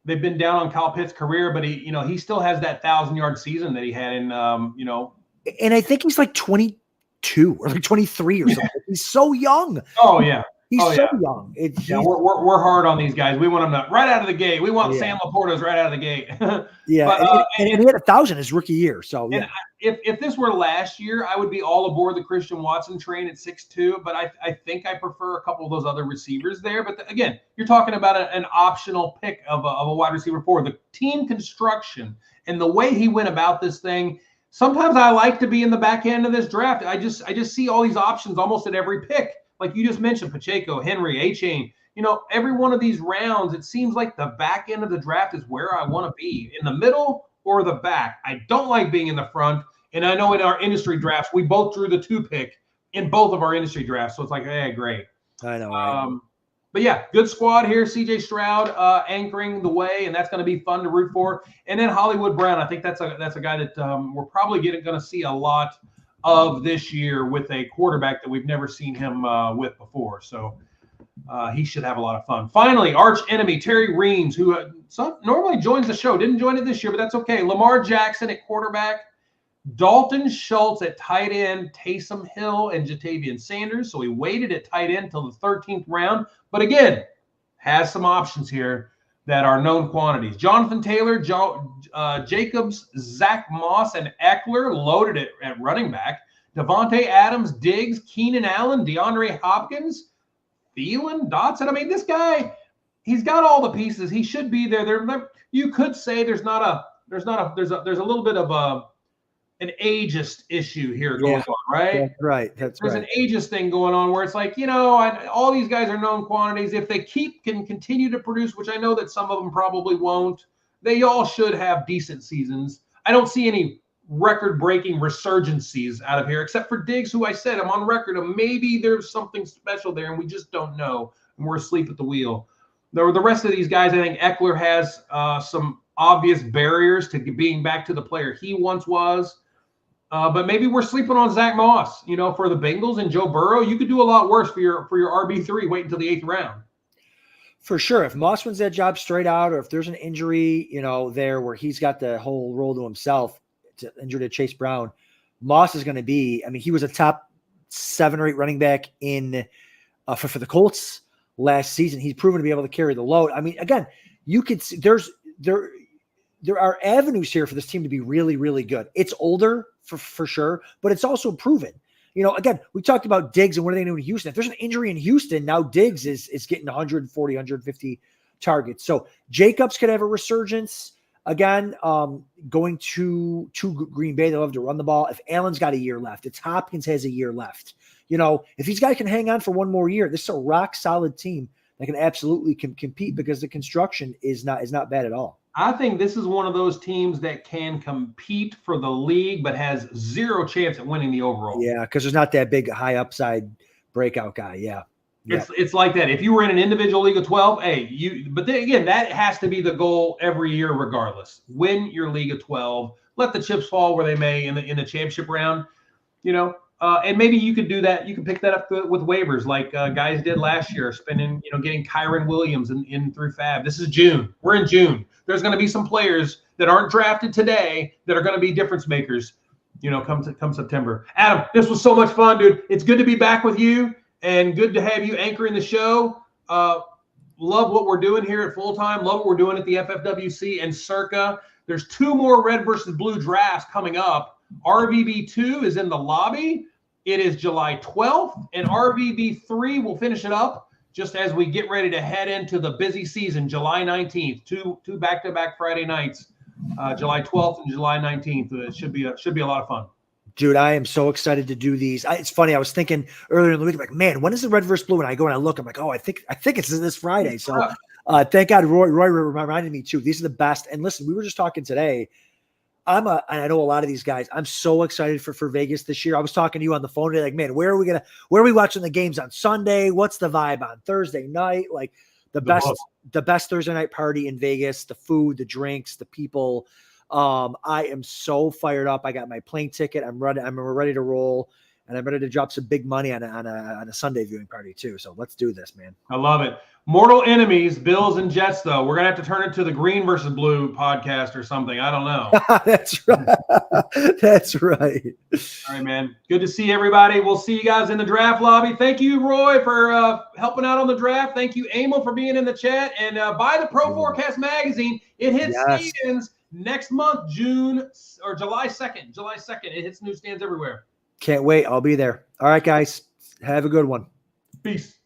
B: they've been down on Kyle Pitts' career, but he still has that 1,000-yard season that he had in
C: And I think he's like 22 or like 23 or something. He's so young.
B: Oh yeah.
C: He's so young.
B: We're hard on these guys. We want them right out of the gate. We want Sam Laporta's right out of the gate.
C: Yeah, and he had 1,000 his rookie year. So yeah.
B: If this were last year, I would be all aboard the Christian Watson train at 6'2", but I think I prefer a couple of those other receivers there. But again, you're talking about an optional pick of a wide receiver 4. The team construction and the way he went about this thing. Sometimes I like to be in the back end of this draft. I just see all these options almost at every pick. Like you just mentioned, Pacheco, Henry, A-Chain. Every one of these rounds, it seems like the back end of the draft is where I want to be, in the middle or the back. I don't like being in the front. And I know in our industry drafts, we both drew the 2 pick in both of our industry drafts. So it's like, hey, great.
C: I know. Right?
B: But yeah, good squad here. CJ Stroud anchoring the way, and that's going to be fun to root for. And then Hollywood Brown, I think that's a guy that we're probably going to see a lot of this year with a quarterback that we've never seen him with before. So he should have a lot of fun. Finally, arch enemy Terry Reams, who normally joins the show, didn't join it this year, but that's okay. Lamar Jackson at quarterback, Dalton Schultz at tight end, Taysom Hill and Jatavian Sanders. So he waited at tight end until the 13th round. But again, has some options here that are known quantities. Jonathan Taylor, Jacobs, Zach Moss, and Eckler loaded at running back. Devontae Adams, Diggs, Keenan Allen, DeAndre Hopkins, Thielen, Dotson. I mean, this guy, he's got all the pieces. He should be there. You could say there's a little bit of an ageist issue here going on, right?
C: That's right.
B: There's an ageist thing going on where it's like, all these guys are known quantities. If they can continue to produce, which I know that some of them probably won't, they all should have decent seasons. I don't see any record-breaking resurgencies out of here, except for Diggs, who I said I'm on record of maybe there's something special there, and we just don't know, and we're asleep at the wheel. The rest of these guys, I think Eckler has some obvious barriers to being back to the player he once was. But maybe we're sleeping on Zach Moss, for the Bengals and Joe Burrow. You could do a lot worse for your RB3. Wait until the 8th round.
C: For sure. If Moss wins that job straight out, or if there's an injury, there where he's got the whole role to himself, injured to Chase Brown, Moss is going to be. I mean, he was a top 7 or 8 running back for the Colts last season. He's proven to be able to carry the load. I mean, again, you could see there are avenues here for this team to be really, really good. It's older for sure, but it's also proven. Again, we talked about Diggs and what are they doing in Houston. If there's an injury in Houston, now Diggs is getting 140, 150 targets. So Jacobs could have a resurgence again. Going to Green Bay, they love to run the ball. If Allen's got a year left, if Hopkins has a year left, if these guys can hang on for one more year, this is a rock solid team that can absolutely compete because the construction is not bad at all.
B: I think this is one of those teams that can compete for the league, but has zero chance at winning the overall.
C: Yeah, because there's not that big high upside breakout guy. Yeah.
B: It's like that. If you were in an individual league of 12, but then again, that has to be the goal every year, regardless. Win your league of 12. Let the chips fall where they may in the championship round. And maybe you could do that. You can pick that up with waivers, like guys did last year, getting Kyron Williams in through Fab. This is June. We're in June. There's going to be some players that aren't drafted today that are going to be difference makers, come September. Adam, this was so much fun, dude. It's good to be back with you and good to have you anchoring the show. Love what we're doing here at FullTime. Love what we're doing at the FFWC and Circa. There's 2 more red versus blue drafts coming up. RVB2 is in the lobby. It is July 12th, and RVB3 will finish it up just as we get ready to head into the busy season, July 19th. Two back-to-back Friday nights, July 12th and July 19th. It should be a lot of fun.
C: Dude, I am so excited to do these. It's funny. I was thinking earlier in the week, I'm like, man, when is the red versus blue? And I go and I look, I'm like, oh, I think it's this Friday. So thank God Roy reminded me too. These are the best. And listen, we were just talking today. And I know a lot of these guys. I'm so excited for Vegas this year. I was talking to you on the phone today, like, man, where are we watching the games on Sunday? What's the vibe on Thursday night? the best Thursday night party in Vegas, the food, the drinks, the people. I am so fired up. I got my plane ticket. I'm ready to roll, and I'm ready to drop some big money on a Sunday viewing party too. So let's do this, man.
B: I love it. Mortal enemies, Bills and Jets, though. We're going to have to turn it to the Green versus Blue podcast or something. I don't know.
C: That's right. That's right.
B: All right, man. Good to see everybody. We'll see you guys in the draft lobby. Thank you, Roy, for helping out on the draft. Thank you, Emil, for being in the chat. And buy the Pro Forecast magazine. It hits stands next month, July 2nd. July 2nd. It hits newsstands everywhere.
C: Can't wait. I'll be there. All right, guys. Have a good one.
B: Peace.